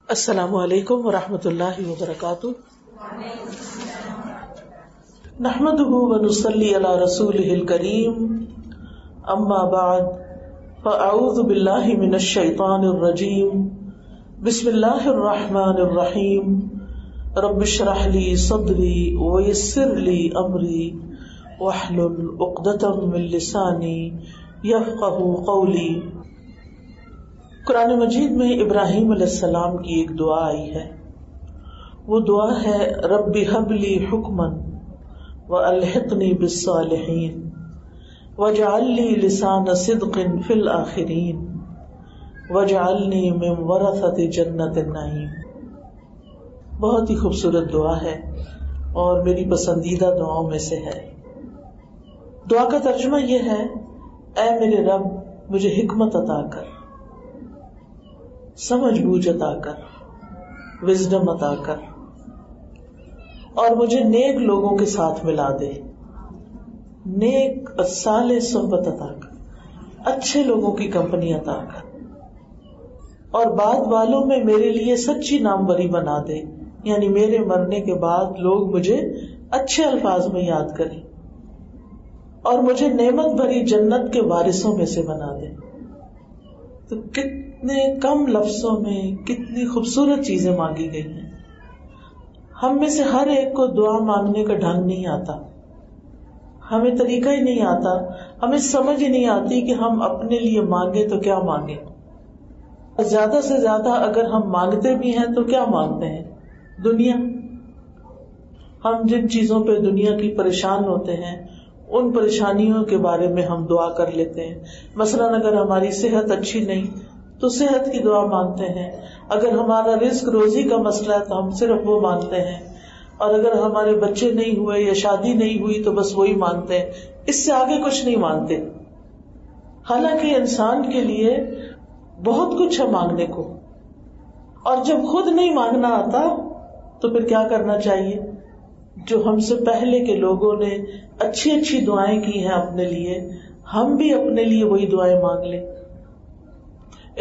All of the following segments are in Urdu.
السلام علیکم ورحمۃ اللہ وبرکاتہ. نحمده ونصلی علی رسوله الکریم. اما بعد فاعوذ باللہ من الشیطان الرجیم. بسم اللہ الرحمن الرحیم. رب اشرح لی صدری ویسر لی امری واحلل عقدۃ من لسانی یفقهوا قولی. قرآن مجید میں ابراہیم علیہ السلام کی ایک دعا آئی ہے. وہ دعا ہے رب ہب لی حکما والحقنی بالصالحین واجعل لی لسان صدق فی الآخرین واجعلنی من ورثۃ جنت النعیم. بہت ہی خوبصورت دعا ہے اور میری پسندیدہ دعاؤں میں سے ہے. دعا کا ترجمہ یہ ہے: اے میرے رب، مجھے حکمت عطا کر، سمجھ بوجھ عطا کر، وزڈم عطا کر، اور مجھے نیک لوگوں کے ساتھ ملا دے. نیک اور صالح صحبت عطا کر، اچھے لوگوں کی کمپنی عطا کر، اور بعد والوں میں میرے لیے سچی ناموری بنا دے. یعنی میرے مرنے کے بعد لوگ مجھے اچھے الفاظ میں یاد کریں، اور مجھے نعمت بھری جنت کے وارثوں میں سے بنا دے. تو کتنے کم لفظوں میں کتنی خوبصورت چیزیں مانگی گئی ہیں. ہم میں سے ہر ایک کو دعا مانگنے کا ڈھنگ نہیں آتا، ہمیں طریقہ ہی نہیں آتا، ہمیں سمجھ ہی نہیں آتی کہ ہم اپنے لیے مانگے تو کیا مانگے. زیادہ سے زیادہ اگر ہم مانگتے بھی ہیں تو کیا مانگتے ہیں؟ دنیا. ہم جن چیزوں پہ دنیا کی پریشان ہوتے ہیں ان پریشانیوں کے بارے میں ہم دعا کر لیتے ہیں. مثلاً اگر ہماری صحت اچھی نہیں تو صحت کی دعا مانگتے ہیں. اگر ہمارا رزق روزی کا مسئلہ ہے تو ہم صرف وہ مانگتے ہیں. اور اگر ہمارے بچے نہیں ہوئے یا شادی نہیں ہوئی تو بس وہی مانگتے ہیں، اس سے آگے کچھ نہیں مانگتے. حالانکہ انسان کے لیے بہت کچھ ہے مانگنے کو، اور جب خود نہیں مانگنا آتا تو پھر کیا کرنا چاہیے؟ جو ہم سے پہلے کے لوگوں نے اچھی اچھی دعائیں کی ہیں اپنے لیے، ہم بھی اپنے لیے وہی دعائیں مانگ لیں.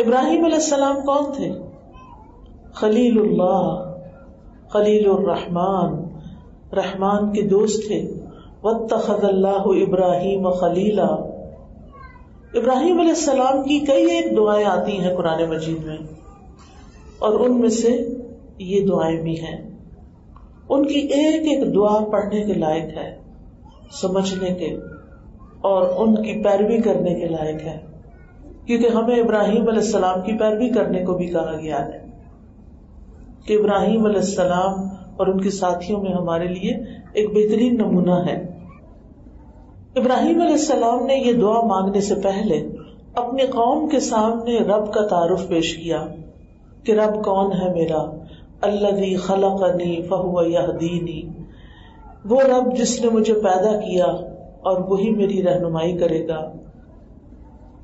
ابراہیم علیہ السلام کون تھے؟ خلیل اللہ، خلیل الرحمن، رحمان کے دوست تھے. واتخذ اللہ ابراہیم خلیلا. ابراہیم علیہ السلام کی کئی ایک دعائیں آتی ہیں قرآن مجید میں، اور ان میں سے یہ دعائیں بھی ہیں. ان کی ایک ایک دعا پڑھنے کے لائق ہے، سمجھنے کے اور ان کی پیروی کرنے کے لائق ہے، کیونکہ ہمیں ابراہیم علیہ السلام کی پیروی کرنے کو بھی کہا گیا ہے کہ ابراہیم علیہ السلام اور ان کے ساتھیوں میں ہمارے لیے ایک بہترین نمونہ ہے. ابراہیم علیہ السلام نے یہ دعا مانگنے سے پہلے اپنی قوم کے سامنے رب کا تعارف پیش کیا کہ رب کون ہے میرا. الذی خلقنی فہو یہدینی، وہ رب جس نے مجھے پیدا کیا اور وہی میری رہنمائی کرے گا.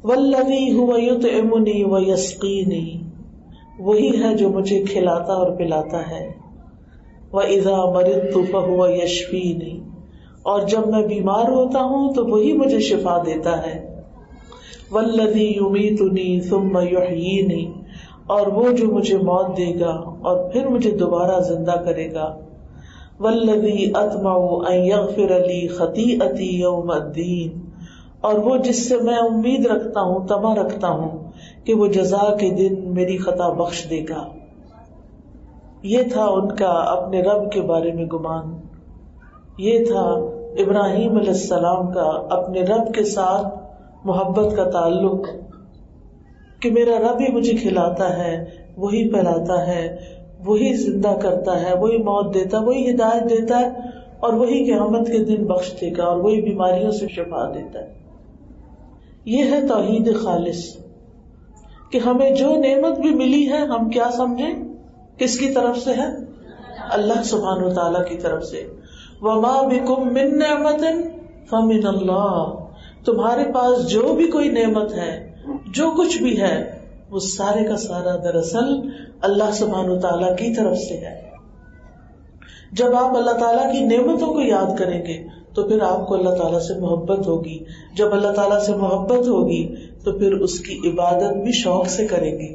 والذی هو یطعمنی ویسقینی، وہی ہے جو مجھے کھلاتا اور پلاتا ہے. وَإِذَا مَرِضْتُ فَهُوَ يَشْفِينِي، اور جب میں بیمار ہوتا ہوں تو وہی مجھے شفا دیتا ہے. وَالَّذِي يُمِيتُنِي ثُمَّ يُحْيِينِي، اور وہ جو مجھے موت دے گا اور پھر مجھے دوبارہ زندہ کرے گا. وَالَّذِي أَطْمَعُ أَن يَغْفِرَ لِي خَطِيئَتِي يَوْمَ الدِّينِ، اور وہ جس سے میں امید رکھتا ہوں، طمع رکھتا ہوں کہ وہ جزا کے دن میری خطا بخش دے گا. یہ تھا ان کا اپنے رب کے بارے میں گمان. یہ تھا ابراہیم علیہ السلام کا اپنے رب کے ساتھ محبت کا تعلق کہ میرا رب ہی مجھے کھلاتا ہے، وہی پلاتا ہے، وہی زندہ کرتا ہے، وہی موت دیتا ہے، وہی ہدایت دیتا ہے، اور وہی قیامت کے دن بخش دے گا، اور وہی بیماریوں سے شفا دیتا ہے. یہ ہے توحید خالص، کہ ہمیں جو نعمت بھی ملی ہے ہم کیا سمجھیں؟ کس کی طرف سے ہے؟ اللہ سبحانہ و تعالیٰ کی طرف سے. وما بکم من نعمت فمن اللہ، تمہارے پاس جو بھی کوئی نعمت ہے، جو کچھ بھی ہے، وہ سارے کا سارا دراصل اللہ سبحانہ و تعالیٰ کی طرف سے ہے. جب آپ اللہ تعالیٰ کی نعمتوں کو یاد کریں گے تو پھر آپ کو اللہ تعالیٰ سے محبت ہوگی. جب اللہ تعالیٰ سے محبت ہوگی تو پھر اس کی عبادت بھی شوق سے کریں گے.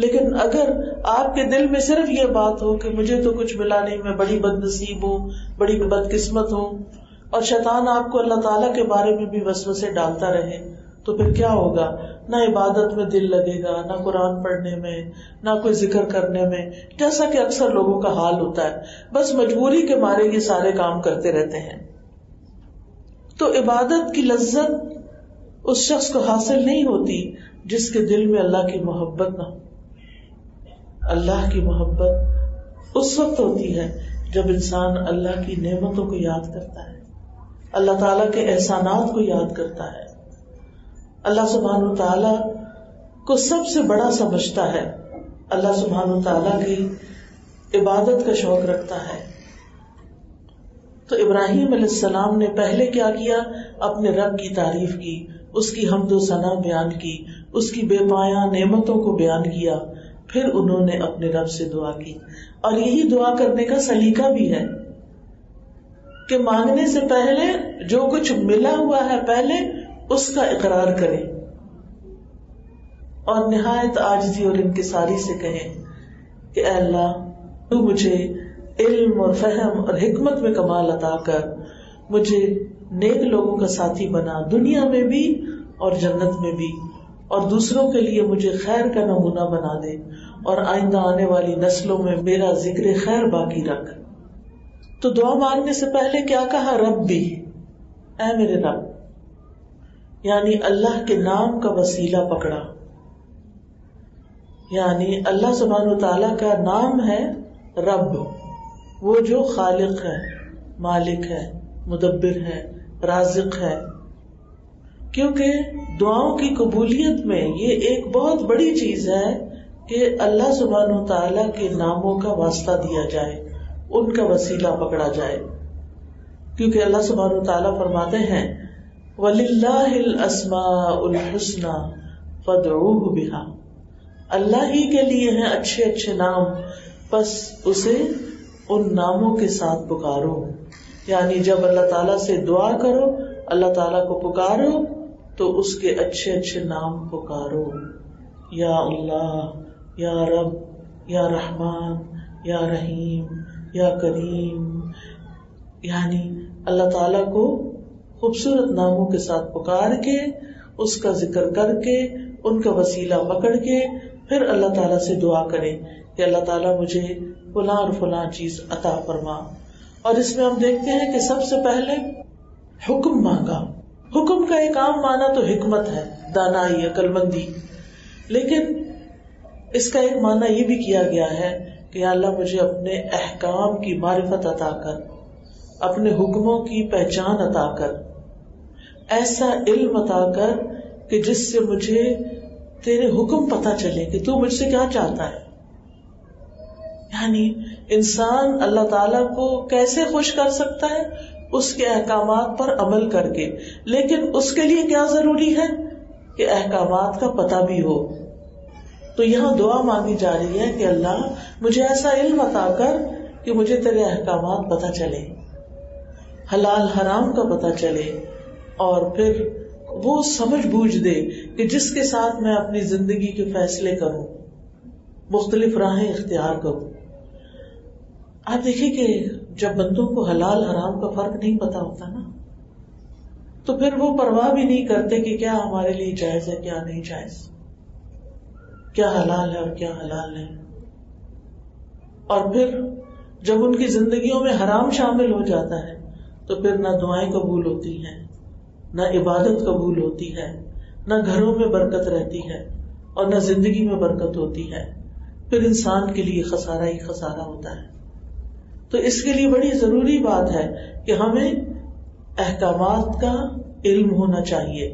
لیکن اگر آپ کے دل میں صرف یہ بات ہو کہ مجھے تو کچھ ملا نہیں، میں بڑی بد نصیب ہوں، بڑی بد قسمت ہوں، اور شیطان آپ کو اللہ تعالیٰ کے بارے میں بھی وسوسے ڈالتا رہے، تو پھر کیا ہوگا؟ نہ عبادت میں دل لگے گا، نہ قرآن پڑھنے میں، نہ کوئی ذکر کرنے میں، جیسا کہ اکثر لوگوں کا حال ہوتا ہے، بس مجبوری کے مارے یہ سارے کام کرتے رہتے ہیں۔ تو عبادت کی لذت اس شخص کو حاصل نہیں ہوتی جس کے دل میں اللہ کی محبت نہ ہو۔ اللہ کی محبت اس وقت ہوتی ہے جب انسان اللہ کی نعمتوں کو یاد کرتا ہے، اللہ تعالیٰ کے احسانات کو یاد کرتا ہے، اللہ سبحانہ وتعالیٰ کو سب سے بڑا سمجھتا ہے، اللہ سبحانہ وتعالیٰ کی عبادت کا شوق رکھتا ہے۔ تو ابراہیم علیہ السلام نے پہلے کیا کیا؟ اپنے رب کی تعریف کی، اس کی حمد و ثنا بیان کی، اس کی بے پایاں نعمتوں کو بیان کیا، پھر انہوں نے اپنے رب سے دعا کی۔ اور یہی دعا کرنے کا سلیقہ بھی ہے کہ مانگنے سے پہلے جو کچھ ملا ہوا ہے پہلے اس کا اقرار کریں، اور نہایت عاجزی اور انکساری سے کہیں کہ اے اللہ تو مجھے علم اور فہم اور حکمت میں کمال عطا کر، مجھے نیک لوگوں کا ساتھی بنا، دنیا میں بھی اور جنت میں بھی، اور دوسروں کے لیے مجھے خیر کا نمونہ بنا دے، اور آئندہ آنے والی نسلوں میں میرا ذکر خیر باقی رکھ۔ تو دعا مانگنے سے پہلے کیا کہا؟ ربی، اے میرے رب، یعنی اللہ کے نام کا وسیلہ پکڑا، یعنی اللہ سبحانہ وتعالیٰ کا نام ہے رب، وہ جو خالق ہے، مالک ہے، مدبر ہے، رازق ہے۔ کیونکہ دعاؤں کی قبولیت میں یہ ایک بہت بڑی چیز ہے کہ اللہ سبحانہ وتعالیٰ کے ناموں کا واسطہ دیا جائے، ان کا وسیلہ پکڑا جائے، کیونکہ اللہ سبحانہ وتعالیٰ فرماتے ہیں وَلِلَّهِ الْأَسْمَاءُ الْحُسْنَى فَادْعُوهُ بِهَا، اللہ ہی کے لیے ہیں اچھے اچھے نام، بس اسے ان ناموں کے ساتھ پکارو۔ یعنی جب اللہ تعالیٰ سے دعا کرو، اللہ تعالیٰ کو پکارو تو اس کے اچھے اچھے نام پکارو، یا اللہ، یا رب، یا رحمان، یا رحیم، یا کریم، یعنی اللہ تعالیٰ کو خوبصورت ناموں کے ساتھ پکار کے، اس کا ذکر کر کے، ان کا وسیلہ پکڑ کے، پھر اللہ تعالیٰ سے دعا کریں کہ اللہ تعالیٰ مجھے فلاں اور فلاں چیز عطا فرما۔ اور اس میں ہم دیکھتے ہیں کہ سب سے پہلے حکم مانگا۔ حکم کا ایک عام معنی تو حکمت ہے، دانائی، عقل مندی، لیکن اس کا ایک معنی یہ بھی کیا گیا ہے کہ اللہ مجھے اپنے احکام کی معرفت عطا کر، اپنے حکموں کی پہچان عطا کر، ایسا علم عطا کر کہ جس سے مجھے تیرے حکم پتہ چلے کہ تو مجھ سے کیا چاہتا ہے۔ یعنی انسان اللہ تعالیٰ کو کیسے خوش کر سکتا ہے؟ اس کے احکامات پر عمل کر کے، لیکن اس کے لیے کیا ضروری ہے کہ احکامات کا پتہ بھی ہو۔ تو یہاں دعا مانگی جا رہی ہے کہ اللہ مجھے ایسا علم عطا کر کہ مجھے تیرے احکامات پتہ چلے، حلال حرام کا پتہ چلے، اور پھر وہ سمجھ بوجھ دے کہ جس کے ساتھ میں اپنی زندگی کے فیصلے کروں، مختلف راہیں اختیار کروں۔ آپ دیکھیں کہ جب بندوں کو حلال حرام کا فرق نہیں پتا ہوتا نا، تو پھر وہ پرواہ بھی نہیں کرتے کہ کیا ہمارے لیے جائز ہے، کیا نہیں جائز، کیا حلال ہے اور کیا حلال نہیں۔ اور پھر جب ان کی زندگیوں میں حرام شامل ہو جاتا ہے تو پھر نہ دعائیں قبول ہوتی ہیں، نہ عبادت قبول ہوتی ہے، نہ گھروں میں برکت رہتی ہے، اور نہ زندگی میں برکت ہوتی ہے۔ پھر انسان کے لیے خسارہ ہی خسارہ ہوتا ہے۔ تو اس کے لیے بڑی ضروری بات ہے کہ ہمیں احکامات کا علم ہونا چاہیے۔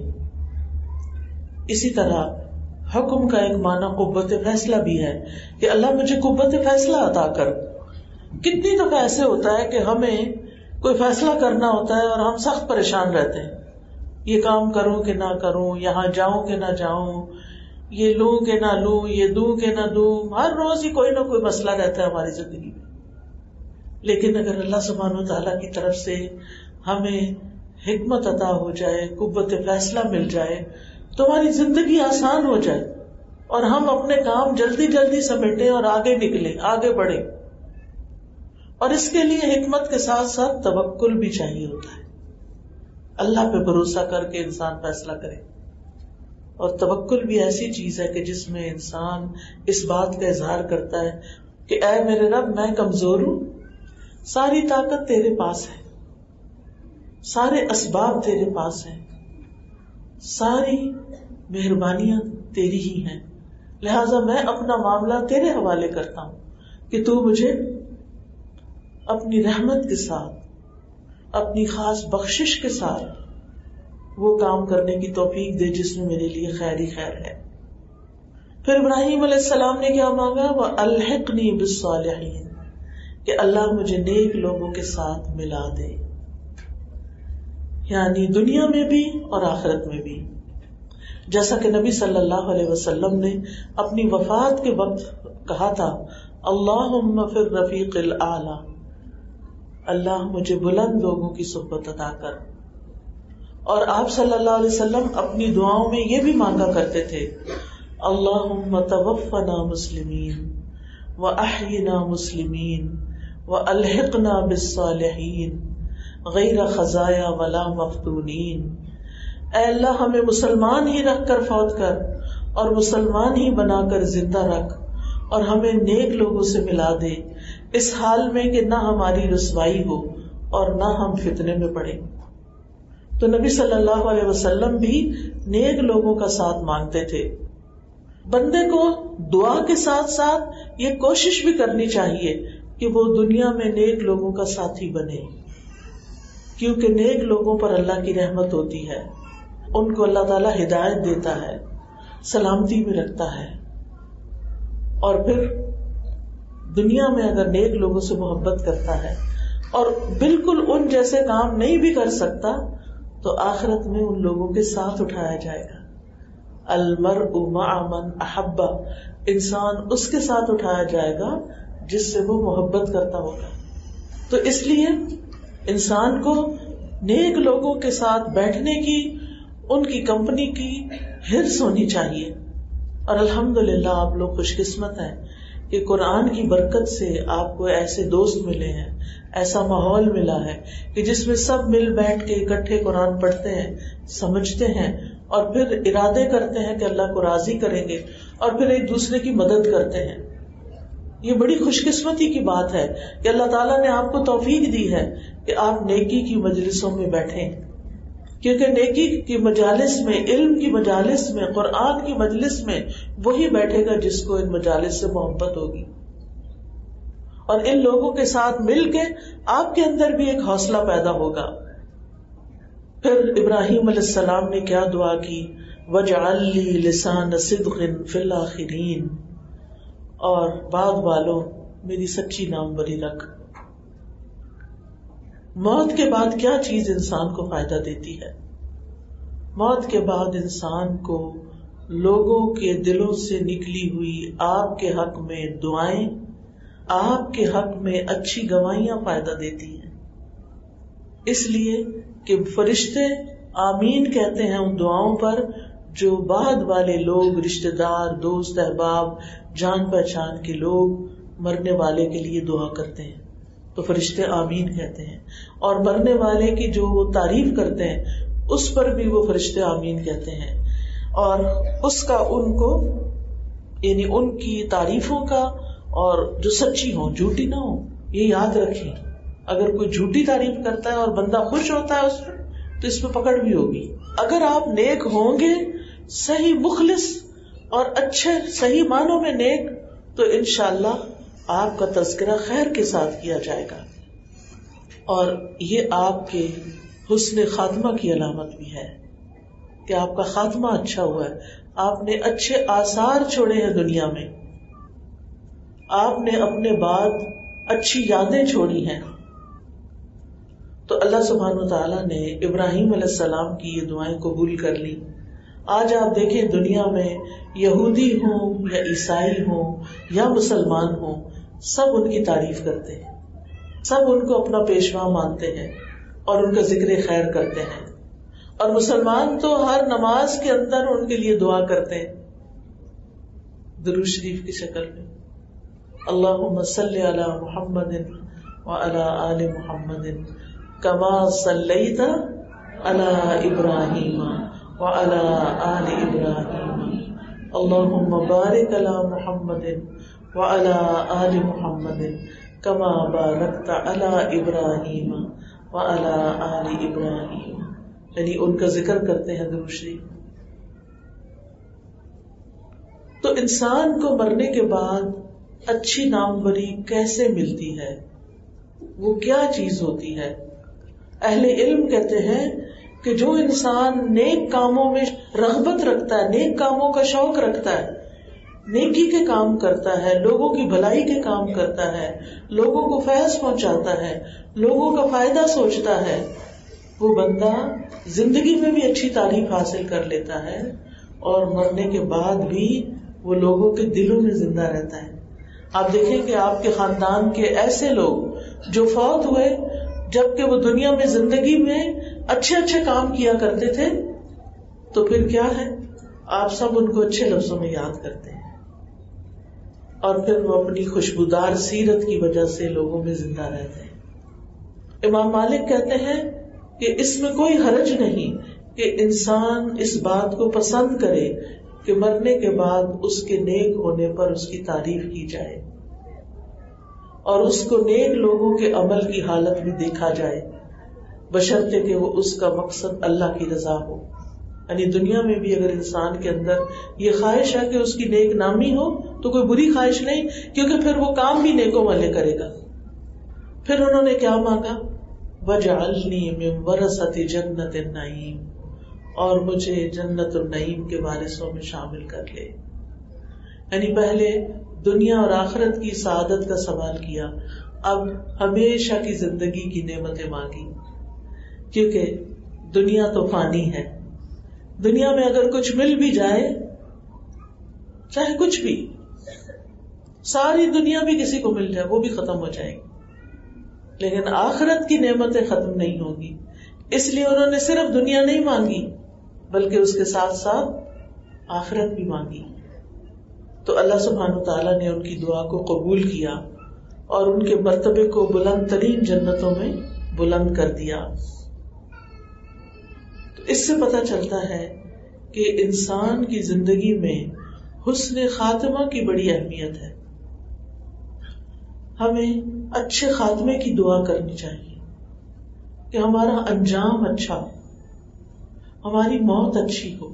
اسی طرح حکم کا ایک معنی قوت فیصلہ بھی ہے کہ اللہ مجھے قوت فیصلہ عطا کر۔ کتنی دفعہ ایسے ہوتا ہے کہ ہمیں کوئی فیصلہ کرنا ہوتا ہے اور ہم سخت پریشان رہتے ہیں، یہ کام کروں کہ نہ کروں، یہاں جاؤں کہ نہ جاؤں، یہ لوں کہ نہ لوں، یہ دوں کہ نہ دوں، ہر روز ہی کوئی نہ کوئی مسئلہ رہتا ہے ہماری زندگی میں۔ لیکن اگر اللہ سبحانہ وتعالیٰ کی طرف سے ہمیں حکمت عطا ہو جائے، قوت فیصلہ مل جائے، تو ہماری زندگی آسان ہو جائے۔ اور ہم اپنے کام جلدی جلدی سمیٹیں اور آگے نکلیں، آگے بڑھیں. اور اس کے لیے حکمت کے ساتھ ساتھ توکل بھی چاہیے ہوتا ہے. اللہ پہ بھروسہ کر کے انسان فیصلہ کرے. اور توکل بھی ایسی چیز ہے کہ جس میں انسان اس بات کا اظہار کرتا ہے کہ اے میرے رب، میں کمزور ہوں، ساری طاقت تیرے پاس ہے، سارے اسباب تیرے پاس ہیں، ساری مہربانیاں تیری ہی ہیں، لہذا میں اپنا معاملہ تیرے حوالے کرتا ہوں کہ تو مجھے اپنی رحمت کے ساتھ، اپنی خاص بخشش کے ساتھ وہ کام کرنے کی توفیق دے جس میں میرے لیے خیر ہی خیر ہے. پھر ابراہیم علیہ السلام نے کیا مانگا؟ وَأَلْحِقْنِي بِالصَّالِحِينَ، کہ اللہ مجھے نیک لوگوں کے ساتھ ملا دے، یعنی دنیا میں بھی اور آخرت میں بھی. جیسا کہ نبی صلی اللہ علیہ وسلم نے اپنی وفات کے وقت کہا تھا، اللہم فی الرفیق الاعلی، اللہ مجھے بلند لوگوں کی صحبت عطا کر. اور آپ صلی اللہ علیہ وسلم اپنی دعاؤں میں یہ بھی مانگا کرتے تھے، اللہم توفنا مسلمین واحینا مسلمین والحقنا بالصالحین غیر خزایا ولا مفتونین. اے اللہ ہمیں مسلمان ہی رکھ کر فوت کر اور مسلمان ہی بنا کر زندہ رکھ، اور ہمیں نیک لوگوں سے ملا دے اس حال میں کہ نہ ہماری رسوائی ہو اور نہ ہم فتنے میں پڑیں. تو نبی صلی اللہ علیہ وسلم بھی نیک لوگوں کا ساتھ مانگتے تھے. بندے کو دعا کے ساتھ ساتھ یہ کوشش بھی کرنی چاہیے کہ وہ دنیا میں نیک لوگوں کا ساتھی بنے، کیونکہ نیک لوگوں پر اللہ کی رحمت ہوتی ہے، ان کو اللہ تعالیٰ ہدایت دیتا ہے، سلامتی میں رکھتا ہے. اور پھر دنیا میں اگر نیک لوگوں سے محبت کرتا ہے اور بالکل ان جیسے کام نہیں بھی کر سکتا تو آخرت میں ان لوگوں کے ساتھ اٹھایا جائے گا. المرء مع من احب، انسان اس کے ساتھ اٹھایا جائے گا جس سے وہ محبت کرتا ہوگا. تو اس لیے انسان کو نیک لوگوں کے ساتھ بیٹھنے کی، ان کی کمپنی کی حرص ہونی چاہیے. اور الحمدللہ آپ لوگ خوش قسمت ہیں کہ قرآن کی برکت سے آپ کو ایسے دوست ملے ہیں، ایسا ماحول ملا ہے کہ جس میں سب مل بیٹھ کے اکٹھے قرآن پڑھتے ہیں، سمجھتے ہیں، اور پھر ارادے کرتے ہیں کہ اللہ کو راضی کریں گے، اور پھر ایک دوسرے کی مدد کرتے ہیں. یہ بڑی خوش قسمتی کی بات ہے کہ اللہ تعالیٰ نے آپ کو توفیق دی ہے کہ آپ نیکی کی مجلسوں میں بیٹھیں، کیونکہ نیکی کی مجالس میں، علم کی مجالس میں، قرآن کی مجلس میں وہی بیٹھے گا جس کو ان مجالس سے محبت ہوگی. اور ان لوگوں کے ساتھ مل کے آپ کے اندر بھی ایک حوصلہ پیدا ہوگا. پھر ابراہیم علیہ السلام نے کیا دعا کی؟ وَاجْعَلْ لِي لِسَانَ صِدْقٍ فِي الْآخِرِينَ، اور بعد والوں میری سچی ناموری رکھ. موت کے بعد کیا چیز انسان کو فائدہ دیتی ہے؟ موت کے بعد انسان کو لوگوں کے دلوں سے نکلی ہوئی آپ کے حق میں دعائیں، آپ کے حق میں اچھی گواہیاں فائدہ دیتی ہیں. اس لیے کہ فرشتے آمین کہتے ہیں ان دعاؤں پر جو بعد والے لوگ، رشتہ دار، دوست، احباب، جان پہچان کے لوگ مرنے والے کے لیے دعا کرتے ہیں تو فرشتے آمین کہتے ہیں. اور مرنے والے کی جو وہ تعریف کرتے ہیں اس پر بھی وہ فرشتے آمین کہتے ہیں. اور اس کا ان کو، یعنی ان کی تعریفوں کا، اور جو سچی ہوں، جھوٹی نہ ہو. یہ یاد رکھیں، اگر کوئی جھوٹی تعریف کرتا ہے اور بندہ خوش ہوتا ہے اس پر تو اس پہ پکڑ بھی ہوگی. اگر آپ نیک ہوں گے، صحیح مخلص اور اچھے صحیح معنوں میں نیک، تو انشاءاللہ آپ کا تذکرہ خیر کے ساتھ کیا جائے گا. اور یہ آپ کے حسن خاتمہ کی علامت بھی ہے کہ آپ کا خاتمہ اچھا ہوا ہے، آپ نے اچھے آثار چھوڑے ہیں دنیا میں، آپ نے اپنے بعد اچھی یادیں چھوڑی ہیں. تو اللہ سبحانہ وتعالیٰ نے ابراہیم علیہ السلام کی یہ دعائیں قبول کر لی. آج آپ دیکھیں دنیا میں یہودی ہوں یا عیسائی ہوں یا مسلمان ہوں، سب ان کی تعریف کرتے ہیں، سب ان کو اپنا پیشوا مانتے ہیں اور ان کا ذکر خیر کرتے ہیں. اور مسلمان تو ہر نماز کے اندر ان کے لیے دعا کرتے ہیں. درود شریف کی شکل میں. اللہم صلی علی محمد وعلی آل محمد کما صلیت علی ابراہیم وعلی آل ابراہیم. اللہم بارک علی محمد وعلی آل محمد کما بارکت علی ابراہیم وعلی آل ابراہیم. یعنی ان کا ذکر کرتے ہیں درود شریف. تو انسان کو مرنے کے بعد اچھی ناموری کیسے ملتی ہے؟ وہ کیا چیز ہوتی ہے؟ اہل علم کہتے ہیں کہ جو انسان نیک کاموں میں رغبت رکھتا ہے، نیک کاموں کا شوق رکھتا ہے، نیکی کے کام کرتا ہے، لوگوں کی بھلائی کے کام کرتا ہے، لوگوں کو فیض پہنچاتا ہے، لوگوں کا فائدہ سوچتا ہے، وہ بندہ زندگی میں بھی اچھی تعریف حاصل کر لیتا ہے اور مرنے کے بعد بھی وہ لوگوں کے دلوں میں زندہ رہتا ہے. آپ دیکھیں کہ آپ کے خاندان کے ایسے لوگ جو فوت ہوئے جبکہ وہ دنیا میں زندگی میں اچھے اچھے کام کیا کرتے تھے، تو پھر کیا ہے، آپ سب ان کو اچھے لفظوں میں یاد کرتے ہیں اور پھر وہ اپنی خوشبودار سیرت کی وجہ سے لوگوں میں زندہ رہتے ہیں. امام مالک کہتے ہیں کہ اس میں کوئی حرج نہیں کہ انسان اس بات کو پسند کرے کہ مرنے کے بعد اس کے نیک ہونے پر اس کی تعریف کی جائے اور اس کو نیک لوگوں کے عمل کی حالت میں دیکھا جائے، بشرطے کہ وہ اس کا مقصد اللہ کی رضا ہو. یعنی دنیا میں بھی اگر انسان کے اندر یہ خواہش ہے کہ اس کی نیک نامی ہو تو کوئی بری خواہش نہیں، کیونکہ پھر وہ کام بھی نیکوں والے کرے گا. پھر انہوں نے کیا مانگا؟ وَجْعَلْنِي مِن وَرَثَةِ جَنَّةِ النَّعِيمِ، اور مجھے جنت النعیم کے وارثوں میں شامل کر لے. یعنی پہلے دنیا اور آخرت کی سعادت کا سوال کیا، اب ہمیشہ کی زندگی کی نعمتیں مانگی، کیونکہ دنیا تو فانی ہے. دنیا میں اگر کچھ مل بھی جائے، چاہے کچھ بھی، ساری دنیا بھی کسی کو مل جائے وہ بھی ختم ہو جائے گی، لیکن آخرت کی نعمتیں ختم نہیں ہوگی. اس لیے انہوں نے صرف دنیا نہیں مانگی بلکہ اس کے ساتھ ساتھ آخرت بھی مانگی. تو اللہ سبحانہ تعالیٰ نے ان کی دعا کو قبول کیا اور ان کے مرتبے کو بلند ترین جنتوں میں بلند کر دیا. تو اس سے پتہ چلتا ہے کہ انسان کی زندگی میں حسن خاتمہ کی بڑی اہمیت ہے. ہمیں اچھے خاتمے کی دعا کرنی چاہیے کہ ہمارا انجام اچھا ہو، ہماری موت اچھی ہو،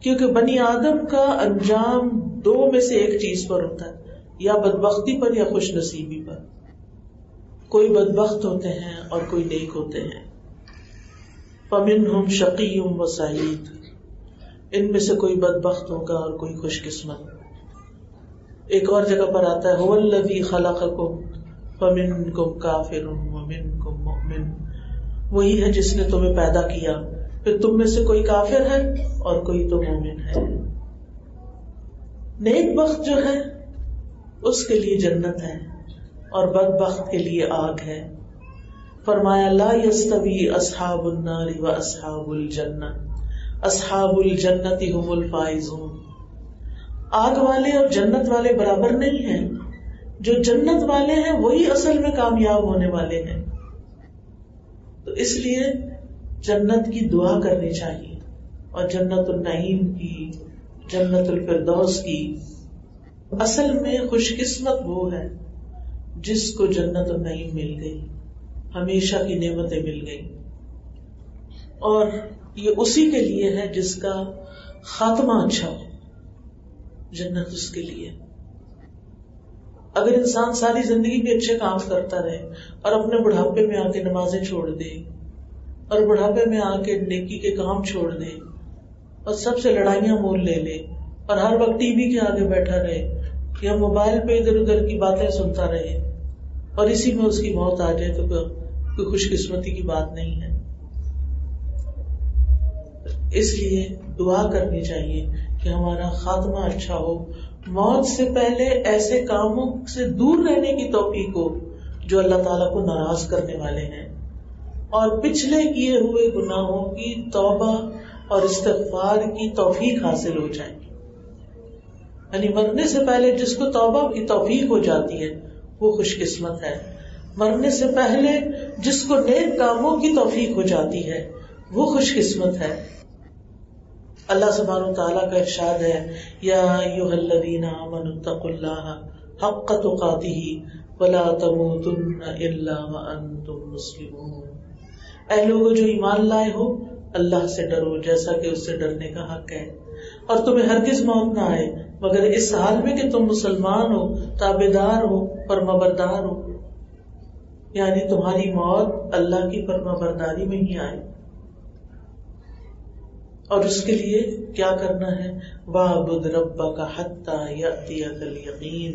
کیونکہ بنی آدم کا انجام دو میں سے ایک چیز پر ہوتا ہے، یا بدبختی پر یا خوش نصیبی پر. کوئی بدبخت ہوتے ہیں اور کوئی نیک ہوتے ہیں. فَمِنْهُمْ شَقِيٌّ وَسَعِيدٌ، ان میں سے کوئی بدبخت ہوگا اور کوئی خوش قسمت. ایک اور جگہ پر آتا ہے هُوَ الَّذِي خَلَقَكُمْ فَمِنْكُمْ كَافِرٌ وَمِنْكُمْ مُؤْمِنٌ، وہی ہے جس نے تمہیں پیدا کیا، پھر تم میں سے کوئی کافر ہے اور کوئی تو مومن ہے. نیک بخت جو ہے اس کے لیے جنت ہے اور بدبخت کے لیے آگ ہے. فرمایا لا یستوی اصحاب النار و اصحاب الجنہ، اصحاب الجنۃ هم الفائزون. آگ والے اور جنت والے برابر نہیں ہیں. جو جنت والے ہیں وہی اصل میں کامیاب ہونے والے ہیں. تو اس لیے جنت کی دعا کرنی چاہیے اور جنت النعیم کی، جنت الفردوس کی. اصل میں خوش قسمت وہ ہے جس کو جنت النعیم مل گئی، ہمیشہ کی نعمتیں مل گئی. اور یہ اسی کے لیے ہے جس کا خاتمہ اچھا ہو. جنت اس کے لیے. اگر انسان ساری زندگی بھی اچھے کام کرتا رہے اور اپنے بڑھاپے میں آ کے نمازیں چھوڑ دے اور بڑھاپے میں آ کے نیکی کے کام چھوڑ دے اور سب سے لڑائیاں مول لے لے اور ہر وقت ٹی وی کے آگے بیٹھا رہے یا موبائل پہ ادھر ادھر کی باتیں سنتا رہے اور اسی میں اس کی موت آ جائے تو کوئی خوش قسمتی کی بات نہیں ہے. اس لیے دعا کرنی چاہیے کہ ہمارا خاتمہ اچھا ہو، موت سے پہلے ایسے کاموں سے دور رہنے کی توفیق ہو جو اللہ تعالیٰ کو ناراض کرنے والے ہیں، اور پچھلے کیے ہوئے گناہوں کی توبہ اور استغفار کی توفیق حاصل ہو جائے. یعنی مرنے سے پہلے جس کو توبہ کی توفیق ہو جاتی ہے وہ خوش قسمت ہے. مرنے سے پہلے جس کو نیک کاموں کی توفیق ہو جاتی ہے وہ خوش قسمت ہے. اللہ سبحانہ وتعالیٰ کا ارشاد ہے یا ایھا الذین آمنوا اتقوا اللہ حق تقاتہ ولا تموتن الا وانتم مسلمون. اے لوگو جو ایمان لائے ہو اللہ سے ڈرو جیسا کہ اس سے ڈرنے کا حق ہے، اور تمہیں ہرگز موت نہ آئے مگر اس حال میں کہ تم مسلمان ہو، تابعدار ہو، فرمانبردار ہو. یعنی تمہاری موت اللہ کی فرمانبرداری میں ہی آئے. اور اس کے لیے کیا کرنا ہے؟ وَاعْبُدْ رَبَّكَ حَتَّى يَأْتِيَكَ الْيَقِينُ.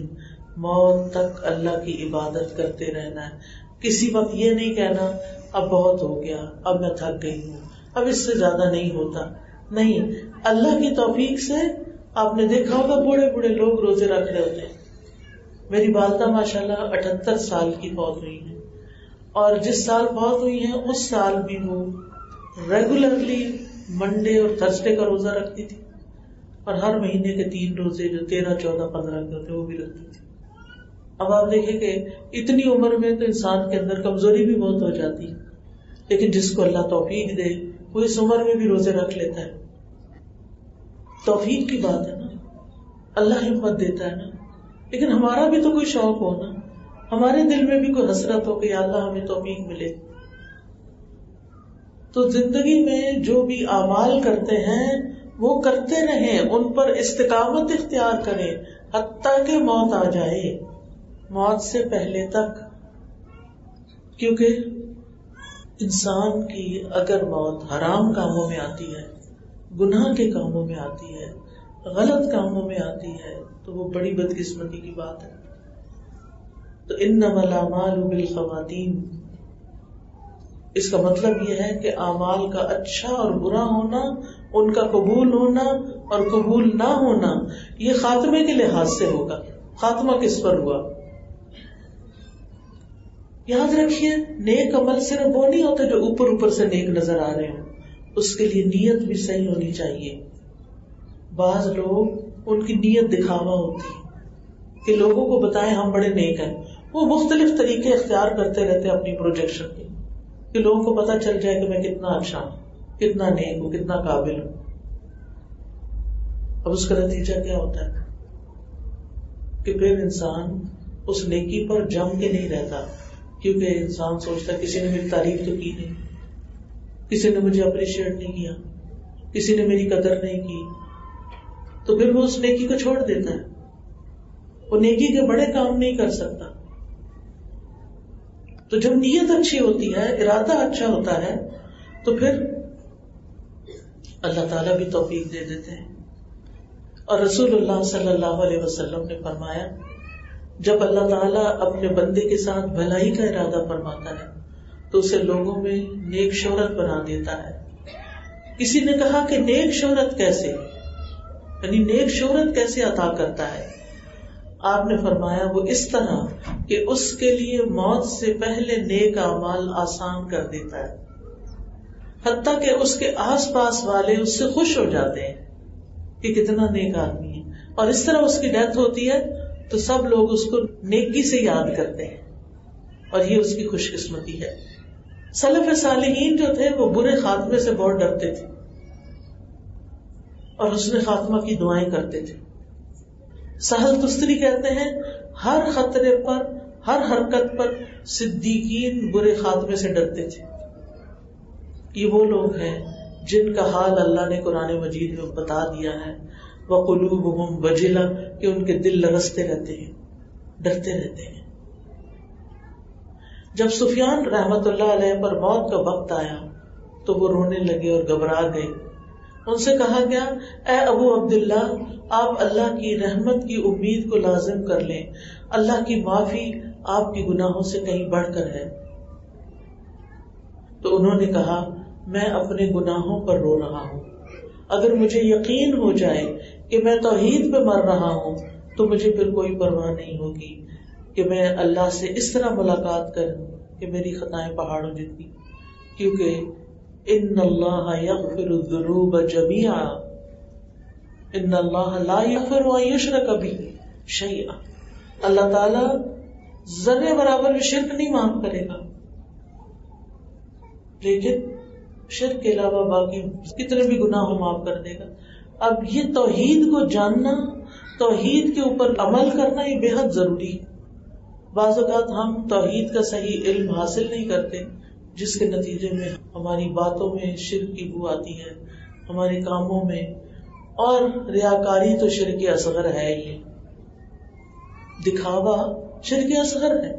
موت تک اللہ کی عبادت کرتے رہنا ہے. کسی وقت یہ نہیں کہنا اب بہت ہو گیا، اب میں تھک گئی ہوں، اب اس سے زیادہ نہیں ہوتا. نہیں، اللہ کی توفیق سے آپ نے دیکھا ہوگا بوڑھے بوڑھے لوگ روزے رکھ رہے ہوتے ہیں. میری والدہ ماشاءاللہ 78 سال کی فوت ہوئی ہیں، اور جس سال فوت ہوئی ہیں اس سال بھی وہ ریگولرلی منڈے اور تھرسڈے کا روزہ رکھتی تھی، اور ہر مہینے کے 3 روزے جو 13، 14، 15 کے ہوتے وہ بھی رکھتی تھی. اب آپ دیکھیں کہ اتنی عمر میں تو انسان کے اندر کمزوری بھی بہت ہو جاتی ہے، لیکن جس کو اللہ توفیق دے وہ اس عمر میں بھی روزے رکھ لیتا ہے. توفیق کی بات ہے نا، اللہ ہمت دیتا ہے نا. لیکن ہمارا بھی تو کوئی شوق ہو نا، ہمارے دل میں بھی کوئی حسرت ہو کہ یا اللہ ہمیں توفیق ملے. تو زندگی میں جو بھی اعمال کرتے ہیں وہ کرتے رہیں، ان پر استقامت اختیار کریں حتیٰ کہ موت آ جائے، موت سے پہلے تک. کیونکہ انسان کی اگر موت حرام کاموں میں آتی ہے، گناہ کے کاموں میں آتی ہے، غلط کاموں میں آتی ہے، تو وہ بڑی بدقسمتی کی بات ہے. تو انما الاعمال بالخواتیم، اس کا مطلب یہ ہے کہ اعمال کا اچھا اور برا ہونا، ان کا قبول ہونا اور قبول نہ ہونا یہ خاتمے کے لحاظ سے ہوگا. خاتمہ کس پر ہوا؟ یاد رکھیے نیک عمل صرف وہ نہیں ہوتا جو اوپر اوپر سے نیک نظر آ رہے ہوں، اس کے لیے نیت بھی صحیح ہونی چاہیے. بعض لوگ ان کی نیت دکھاوا ہوتی ہے کہ لوگوں کو بتائیں ہم بڑے نیک ہیں، وہ مختلف طریقے اختیار کرتے رہتے ہیں اپنی پروجیکشن کے، کہ لوگوں کو پتا چل جائے کہ میں کتنا اچھا ہوں، کتنا نیک ہوں، کتنا قابل ہوں. اب اس کا نتیجہ کیا ہوتا ہے کہ پھر انسان اس نیکی پر جم کے نہیں رہتا، کیونکہ انسان سوچتا ہے کسی نے میری تعریف تو کی نہیں، کسی نے مجھے اپریشیٹ نہیں کیا، کسی نے میری قدر نہیں کی، تو پھر وہ اس نیکی کو چھوڑ دیتا ہے. وہ نیکی کے بڑے کام نہیں کر سکتا. تو جب نیت اچھی ہوتی ہے، ارادہ اچھا ہوتا ہے، تو پھر اللہ تعالیٰ بھی توفیق دے دیتے ہیں. اور رسول اللہ صلی اللہ علیہ وسلم نے فرمایا جب اللہ تعالیٰ اپنے بندے کے ساتھ بھلائی کا ارادہ فرماتا ہے تو اسے لوگوں میں نیک شہرت بنا دیتا ہے. کسی نے کہا کہ نیک شہرت کیسے، یعنی نیک شہرت کیسے عطا کرتا ہے؟ آپ نے فرمایا وہ اس طرح کہ اس کے لیے موت سے پہلے نیک اعمال آسان کر دیتا ہے، حتیٰ کہ اس کے آس پاس والے اس سے خوش ہو جاتے ہیں کہ کتنا نیک آدمی ہے. اور اس طرح اس کی ڈیتھ ہوتی ہے تو سب لوگ اس کو نیکی سے یاد کرتے ہیں، اور یہ اس کی خوش قسمتی ہے. سلف صالحین جو تھے وہ برے خاتمے سے بہت ڈرتے تھے اور حسن خاتمہ کی دعائیں کرتے تھے. سہل تستری کہتے ہیں ہر خطرے پر، ہر حرکت پر صدیقین برے خاتمے سے ڈرتے تھے. یہ وہ لوگ ہیں جن کا حال اللہ نے قرآن مجید میں بتا دیا ہے، وَقُلُوبُهُمْ وَجِلَةٌ، کہ ان کے دل لرزتے رہتے ہیں، ڈرتے رہتے ہیں. جب سفیان رحمت اللہ علیہ پر موت کا وقت آیا تو وہ رونے لگے اور گھبرا گئے. ان سے کہا گیا اے ابو عبداللہ، آپ اللہ کی رحمت کی امید کو لازم کر لیں، اللہ کی معافی آپ کی گناہوں سے کہیں بڑھ کر ہے. تو انہوں نے کہا میں اپنے گناہوں پر رو رہا ہوں، اگر مجھے یقین ہو جائے کہ میں توحید پہ مر رہا ہوں تو مجھے پھر کوئی پرواہ نہیں ہوگی کہ میں اللہ سے اس طرح ملاقات کروں کہ میری خطائیں پہاڑوں جتنی، کیونکہ ان اللہ یغفر الذنوب جميعا، ان اللہ لا یغفر ان یشرک بہ شیئا، اللہ تعالی ذرے برابر بھی شرک نہیں معاف کرے گا، لیکن شرک کے علاوہ باقی کتنے بھی گناہ معاف کر دے گا. اب یہ توحید کو جاننا، توحید کے اوپر عمل کرنا یہ بے حد ضروری ہے. بعض اوقات ہم توحید کا صحیح علم حاصل نہیں کرتے، جس کے نتیجے میں ہماری باتوں میں شرک کی بو آتی ہے، ہمارے کاموں میں، اور ریاکاری تو شرک اصغر ہے ہی، دکھاوا شرک اصغر ہے.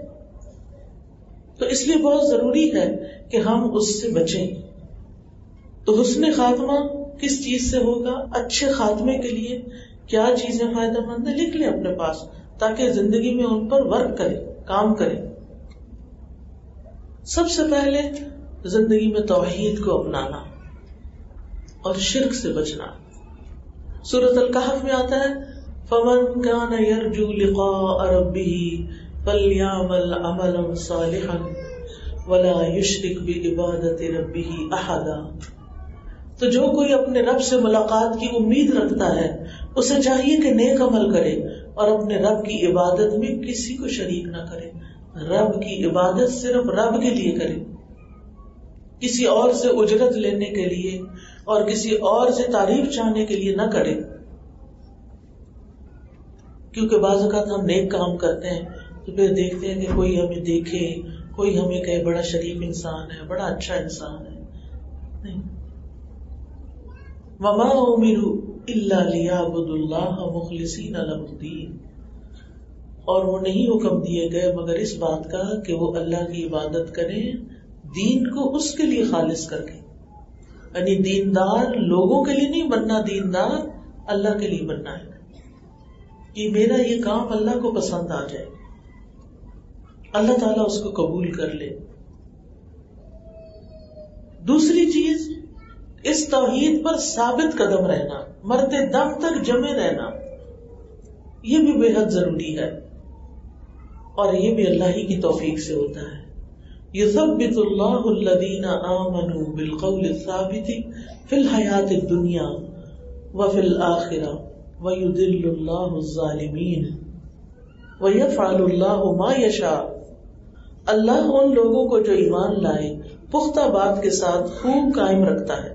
تو اس لیے بہت ضروری ہے کہ ہم اس سے بچیں. تو حسن خاتمہ کس چیز سے ہوگا؟ اچھے خاتمے کے لیے کیا چیزیں فائدہ مند ہیں لکھ لیں اپنے پاس، تاکہ زندگی میں ان پر ورک کرے، کام کرے. سب سے پہلے زندگی میں توحید کو اپنانا اور شرک سے بچنا. سورۃ الکہف میں آتا ہے فَمَنْ كَانَ يَرْجُو لِقَاءَ رَبِّهِ فَلْيَعْمَلْ عَمَلًا صَالِحًا وَلَا يُشْرِكْ بِعِبَادَةِ رَبِّهِ أَحَدًا. تو جو کوئی اپنے رب سے ملاقات کی امید رکھتا ہے اسے چاہیے کہ نیک عمل کرے اور اپنے رب کی عبادت میں کسی کو شریک نہ کرے. رب کی عبادت صرف رب کے لیے کرے، کسی اور سے اجرت لینے کے لیے اور کسی اور سے تعریف چاہنے کے لیے نہ کرے. کیونکہ بعض اوقات ہم نیک کام کرتے ہیں تو پھر دیکھتے ہیں کہ کوئی ہمیں دیکھے، کوئی ہمیں کہے بڑا شریف انسان ہے، بڑا اچھا انسان ہے. نہیں. وما امروا الا ليعبدوا الله مخلصين له الدين، اور وہ نہیں حکم دیے گئے مگر اس بات کا کہ وہ اللہ کی عبادت کریں دین کو اس کے لیے خالص کر کے. یعنی دیندار لوگوں کے لیے نہیں بننا، دیندار اللہ کے لیے بننا ہے کہ میرا یہ کام اللہ کو پسند آ جائے، اللہ تعالیٰ اس کو قبول کر لے. دوسری چیز اس توحید پر ثابت قدم رہنا، مرتے دم تک جمے رہنا، یہ بھی بے حد ضروری ہے، اور یہ بھی اللہ ہی کی توفیق سے ہوتا ہے. یثبت اللہ الذین آمنوا بالقول الثابت فی الحیاۃ الدنیا وفی الآخرہ ویضل اللہ الظالمین ویفعل اللہ ما یشاء. اللہ ان لوگوں کو جو ایمان لائے پختہ بات کے ساتھ خوب قائم رکھتا ہے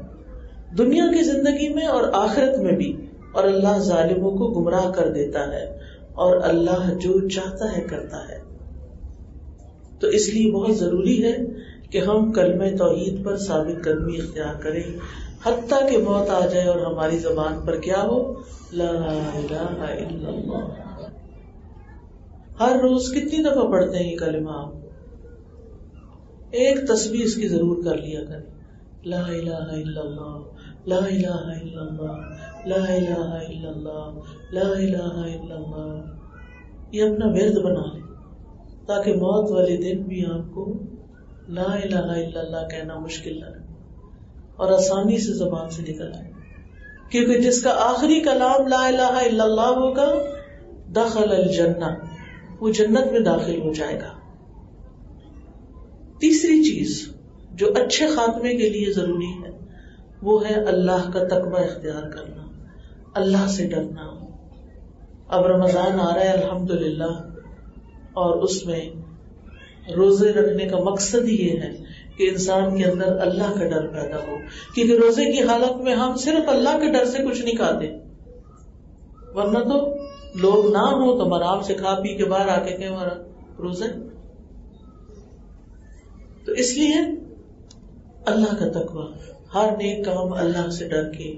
دنیا کی زندگی میں اور آخرت میں بھی، اور اللہ ظالموں کو گمراہ کر دیتا ہے، اور اللہ جو چاہتا ہے کرتا ہے. تو اس لیے بہت ضروری ہے کہ ہم کلمہ توحید پر ثابت قدمی اختیار کریں حتیٰ کہ موت آ جائے اور ہماری زبان پر کیا ہو؟ لا الہ الا اللہ. ہر روز کتنی دفعہ پڑھتے ہیں یہ کلمہ؟ آپ ایک تسبیح اس کی ضرور کر لیا کریں. لا الہ الا اللہ، لا الہ الا اللہ، لا الہ الا اللہ، لا الہ الا اللہ. یہ اپنا ورد بنا لیں تاکہ موت والے دن بھی آپ کو لا الہ الا اللہ کہنا مشکل نہ لگے اور آسانی سے زبان سے نکل آئے. کیونکہ جس کا آخری کلام لا الہ الا اللہ ہوگا دخل الجنہ، وہ جنت میں داخل ہو جائے گا. تیسری چیز جو اچھے خاتمے کے لیے ضروری ہے وہ ہے اللہ کا تقوی اختیار کرنا، اللہ سے ڈرنا. اب رمضان آ رہا ہے الحمدللہ، اور اس میں روزے رکھنے کا مقصد ہی یہ ہے کہ انسان کے اندر اللہ کا ڈر پیدا ہو، کیونکہ روزے کی حالت میں ہم صرف اللہ کے ڈر سے کچھ نہیں کھاتے، ورنہ تو لوگ نہ ہو تو آرام سے کھا پی کے باہر آ کے کہ ہمارا روزہ. تو اس لیے اللہ کا تقوی، ہر نیک کام اللہ سے ڈر کے،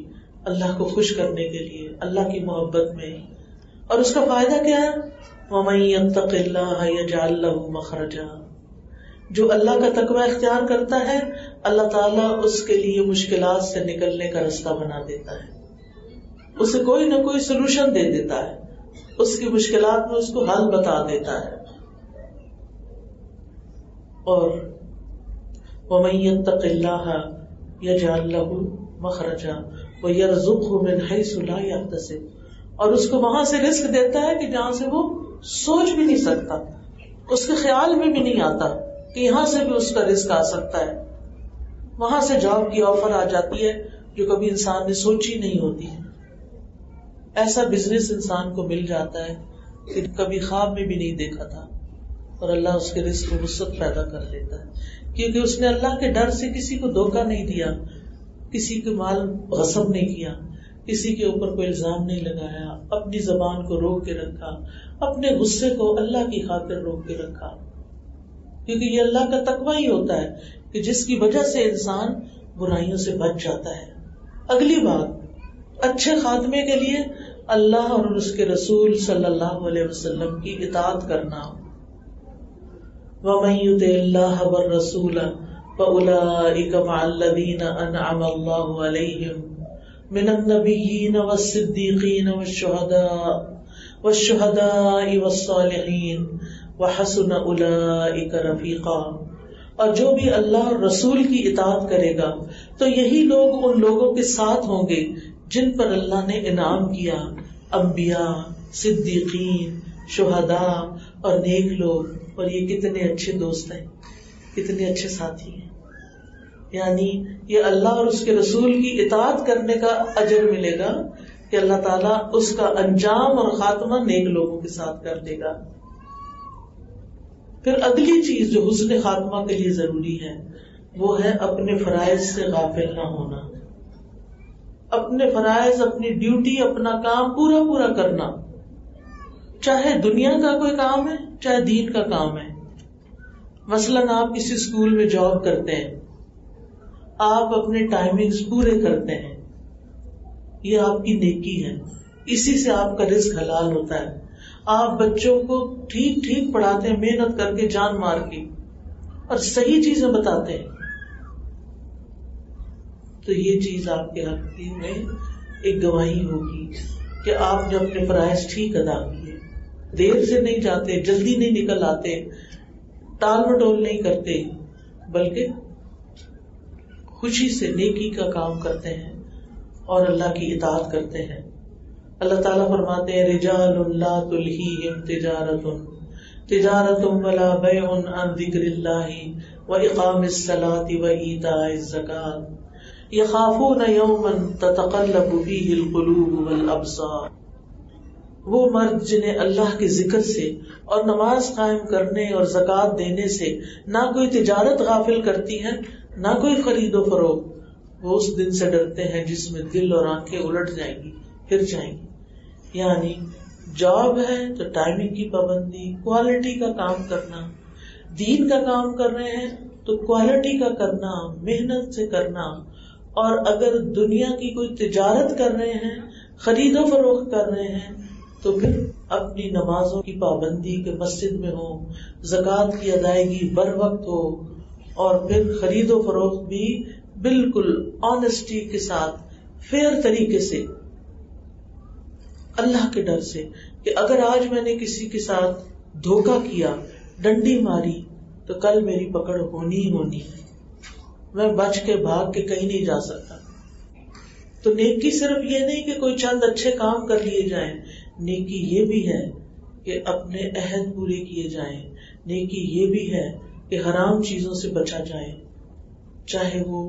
اللہ کو خوش کرنے کے لیے، اللہ کی محبت میں. اور اس کا فائدہ کیا ہے؟ وَمَن يَتَّقِ اللَّهَ يَجْعَل لَّهُ مَخْرَجًا. جو اللہ کا تقوی اختیار کرتا ہے اللہ تعالیٰ اس کے لیے مشکلات سے نکلنے کا راستہ بنا دیتا ہے، اسے کوئی نہ کوئی سلوشن دے دیتا ہے، اس کی مشکلات میں اس کو حل بتا دیتا ہے. اور وَمَن يَتَّقِ اللَّهَ يَجْعَل لَّهُ مَخْرَجًا وَيَرْزُقْهُ مِنْ حَيْثُ لَا يَحْتَسِبُ. اور اس کو وہاں سے رزق دیتا ہے کہ جہاں سے وہ سوچ بھی نہیں سکتا، اس کے خیال میں بھی نہیں آتا کہ یہاں سے بھی اس کا رزق آ سکتا ہے. وہاں سے جاب کی آفر آ جاتی ہے جو کبھی انسان نے سوچی نہیں ہوتی. ایسا بزنس انسان کو مل جاتا ہے کہ کبھی خواب میں بھی نہیں دیکھا تھا، اور اللہ اس کے رزق میں وسعت پیدا کر دیتا ہے، کیونکہ اس نے اللہ کے ڈر سے کسی کو دھوکہ نہیں دیا، کسی کے مال غصب نہیں کیا، کسی کے اوپر کوئی الزام نہیں لگایا، اپنی زبان کو روک کے رکھا، اپنے غصے کو اللہ کی خاطر روک کے رکھا، کیونکہ یہ اللہ کا تقوی ہی ہوتا ہے کہ جس کی وجہ سے انسان برائیوں سے بچ جاتا ہے۔ اگلی بات، اچھے خاتمے کے لیے اللہ اور اس کے رسول صلی اللہ علیہ وسلم کی اطاعت کرنا۔ وَمَن يُطِعِ اللَّهَ وَالرَّسُولَ فَأُولَٰئِكَ مَعَ الَّذِينَ أَنْعَمَ اللَّهُ عَلَيْهِم مِّنَ النَّبِيِّينَ وَالصِّدِّيقِينَ وَالشُّهَدَاءِ وَالصَّالِحِينَ وَحَسُنَ أُولَٰئِكَ رَفِيقًا۔ اور جو بھی اللہ اور رسول کی اطاعت کرے گا تو یہی لوگ ان لوگوں کے ساتھ ہوں گے جن پر اللہ نے انعام کیا، انبیاء، صدیقین، شہداء اور نیک لوگ۔ اور یہ کتنے اچھے دوست ہیں، کتنے اچھے ساتھی ہیں۔ یعنی یہ اللہ اور اس کے رسول کی اطاعت کرنے کا اجر ملے گا کہ اللہ تعالیٰ اس کا انجام اور خاتمہ نیک لوگوں کے ساتھ کر دے گا۔ پھر اگلی چیز جو حسن خاتمہ کے لیے ضروری ہے وہ ہے اپنے فرائض سے غافل نہ ہونا، اپنے فرائض، اپنی ڈیوٹی، اپنا کام پورا پورا کرنا، چاہے دنیا کا کوئی کام ہے چاہے دین کا کام ہے۔ مثلاً آپ کسی اسکول میں جاب کرتے ہیں، آپ اپنے ٹائمنگز پورے کرتے ہیں، یہ آپ کی نیکی ہے، اسی سے آپ کا رزق حلال ہوتا ہے۔ آپ بچوں کو ٹھیک ٹھیک پڑھاتے ہیں، محنت کر کے، جان مار کے، اور صحیح چیزیں بتاتے ہیں، تو یہ چیز آپ کے حق میں ایک گواہی ہوگی کہ آپ نے اپنے فرائض ٹھیک ادا کیے، دیر سے نہیں جاتے، جلدی نہیں نکل آتے، ٹال مٹول نہیں کرتے، بلکہ خوشی سے نیکی کا کام کرتے ہیں اور اللہ کی اطاعت کرتے ہیں۔ اللہ تعالیٰ فرماتے ہیں رجال لا تلہیہم تجارۃ ولا بیع عن ذکر اللہ واقام الصلاۃ وایتاء الزکاۃ یخافون یوما تتقلب فیہ القلوب والابصار۔ وہ مرد جنہیں اللہ کے ذکر سے اور نماز قائم کرنے اور زکوٰۃ دینے سے نہ کوئی تجارت غافل کرتی ہے نہ کوئی خرید و فروخت، وہ اس دن سے ڈرتے ہیں جس میں دل اور آنکھیں الٹ جائیں گی، پھر جائیں گی۔ یعنی جاب ہے تو ٹائمنگ کی پابندی، کوالٹی کا کام کرنا، دین کا کام کر رہے ہیں تو کوالٹی کا کرنا، محنت سے کرنا، اور اگر دنیا کی کوئی تجارت کر رہے ہیں، خرید و فروخت کر رہے ہیں، تو پھر اپنی نمازوں کی پابندی کہ مسجد میں ہو، زکوٰۃ کی ادائیگی بر وقت ہو، اور پھر خرید و فروخت بھی بالکل آنےسٹی کے ساتھ، فیئر طریقے سے، اللہ کے ڈر سے کہ اگر آج میں نے کسی کے ساتھ دھوکہ کیا، ڈنڈی ماری، تو کل میری پکڑ ہونی ہی ہونی ہے، میں بچ کے بھاگ کے کہیں نہیں جا سکتا۔ تو نیکی صرف یہ نہیں کہ کوئی چند اچھے کام کر لیے جائیں، نیکی یہ بھی ہے کہ اپنے عہد پورے کیے جائیں، نیکی یہ بھی ہے کہ حرام چیزوں سے بچا جائے، چاہے وہ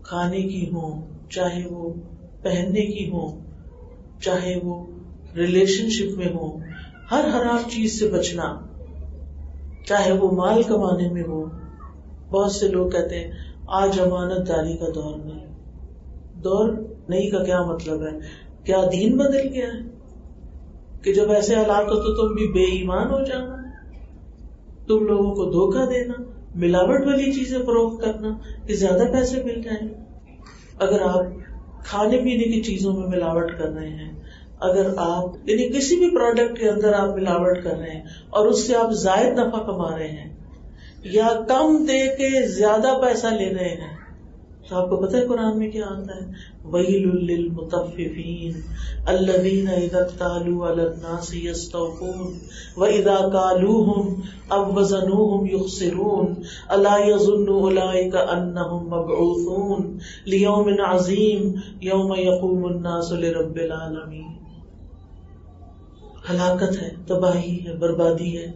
کھانے کی ہوں، چاہے وہ پہننے کی ہوں، چاہے وہ ریلیشن شپ میں ہو، ہر حرام چیز سے بچنا، چاہے وہ مال کمانے میں ہو۔ بہت سے لوگ کہتے ہیں آج امانت داری کا دور نہیں۔ دور نہیں کا کیا مطلب ہے؟ کیا دین بدل گیا ہے کہ جب ایسے حالات ہو تو تم بھی بے ایمان ہو جانا، تم لوگوں کو دھوکہ دینا، ملاوٹ والی چیزیں فروخت کرنا کہ زیادہ پیسے مل جائیں؟ اگر آپ کھانے پینے کی چیزوں میں ملاوٹ کر رہے ہیں، اگر آپ یعنی کسی بھی پروڈکٹ کے اندر آپ ملاوٹ کر رہے ہیں اور اس سے آپ زائد نفع کما رہے ہیں، یا کم دے کے زیادہ پیسہ لے رہے ہیں، تو آپ کو پتہ ہے قرآن میں کیا آتا ہے؟ وَيْلٌ لِّلْمُطَفِّفِينَ الَّذِينَ إِذَا اكْتَالُوا عَلَى النَّاسِ يَسْتَوْفُونَ وَإِذَا كَالُوهُمْ أَوْ وَّزَنُوهُمْ يُخْسِرُونَ أَلَا يَظُنُّ أُولَٰئِكَ أَنَّهُمْ مَبْعُوثُونَ لِيَوْمٍ عَظِيمٍ يَوْمَ يَقُومُ النَّاسُ لِرَبِّ الْعَالَمِينَ۔ ہلاکت ہے، تباہی ہے، بربادی ہے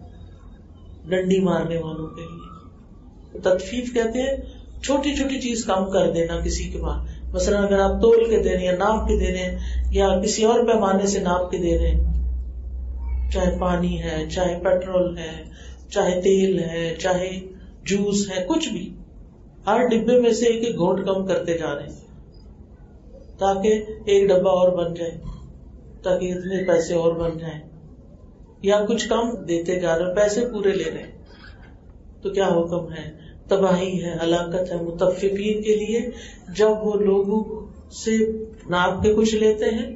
ڈنڈی مارنے والوں کے لیے۔ تطفیف کہتے ہیں چھوٹی چھوٹی چیز کم کر دینا کسی کے بعد، مثلا اگر آپ تول کے دے رہے ہیں، ناپ کے دے رہے ہیں، یا کسی اور پیمانے سے ناپ کے دے رہے ہیں، چاہے پانی ہے، چاہے پیٹرول ہے، چاہے تیل ہے، چاہے جوس ہے، کچھ بھی، ہر ڈبے میں سے ایک ایک گھونٹ کم کرتے جا رہے ہیں تاکہ ایک ڈبہ اور بن جائے، تاکہ اتنے پیسے اور بن جائیں، یا کچھ کم دیتے جا رہے ہیں، پیسے پورے لے رہے ہیں. تو کیا حکم ہے؟ تباہی ہے، ہلاکت ہے متفقین کے لیے جب وہ لوگوں سے ناپ کے کچھ لیتے ہیں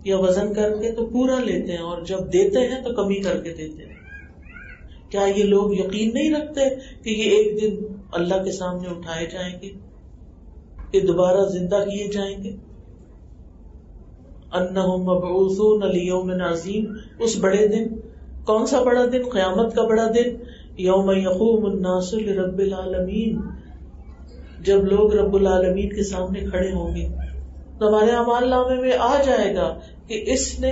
یا وزن کر کے تو پورا لیتے ہیں، اور جب دیتے ہیں تو کمی کر کے دیتے ہیں. کیا یہ لوگ یقین نہیں رکھتے کہ یہ ایک دن اللہ کے سامنے اٹھائے جائیں گے، کہ دوبارہ زندہ کیے جائیں گے؟ انہم مبعوثون لیوم عظیم، اس بڑے دن. کون سا بڑا دن؟ قیامت کا بڑا دن. یوم یقوم الناس لرب العالمین، جب لوگ رب العالمین کے سامنے کھڑے ہوں گے تو ہمارے اعمال نامے میں آ جائے گا کہ اس نے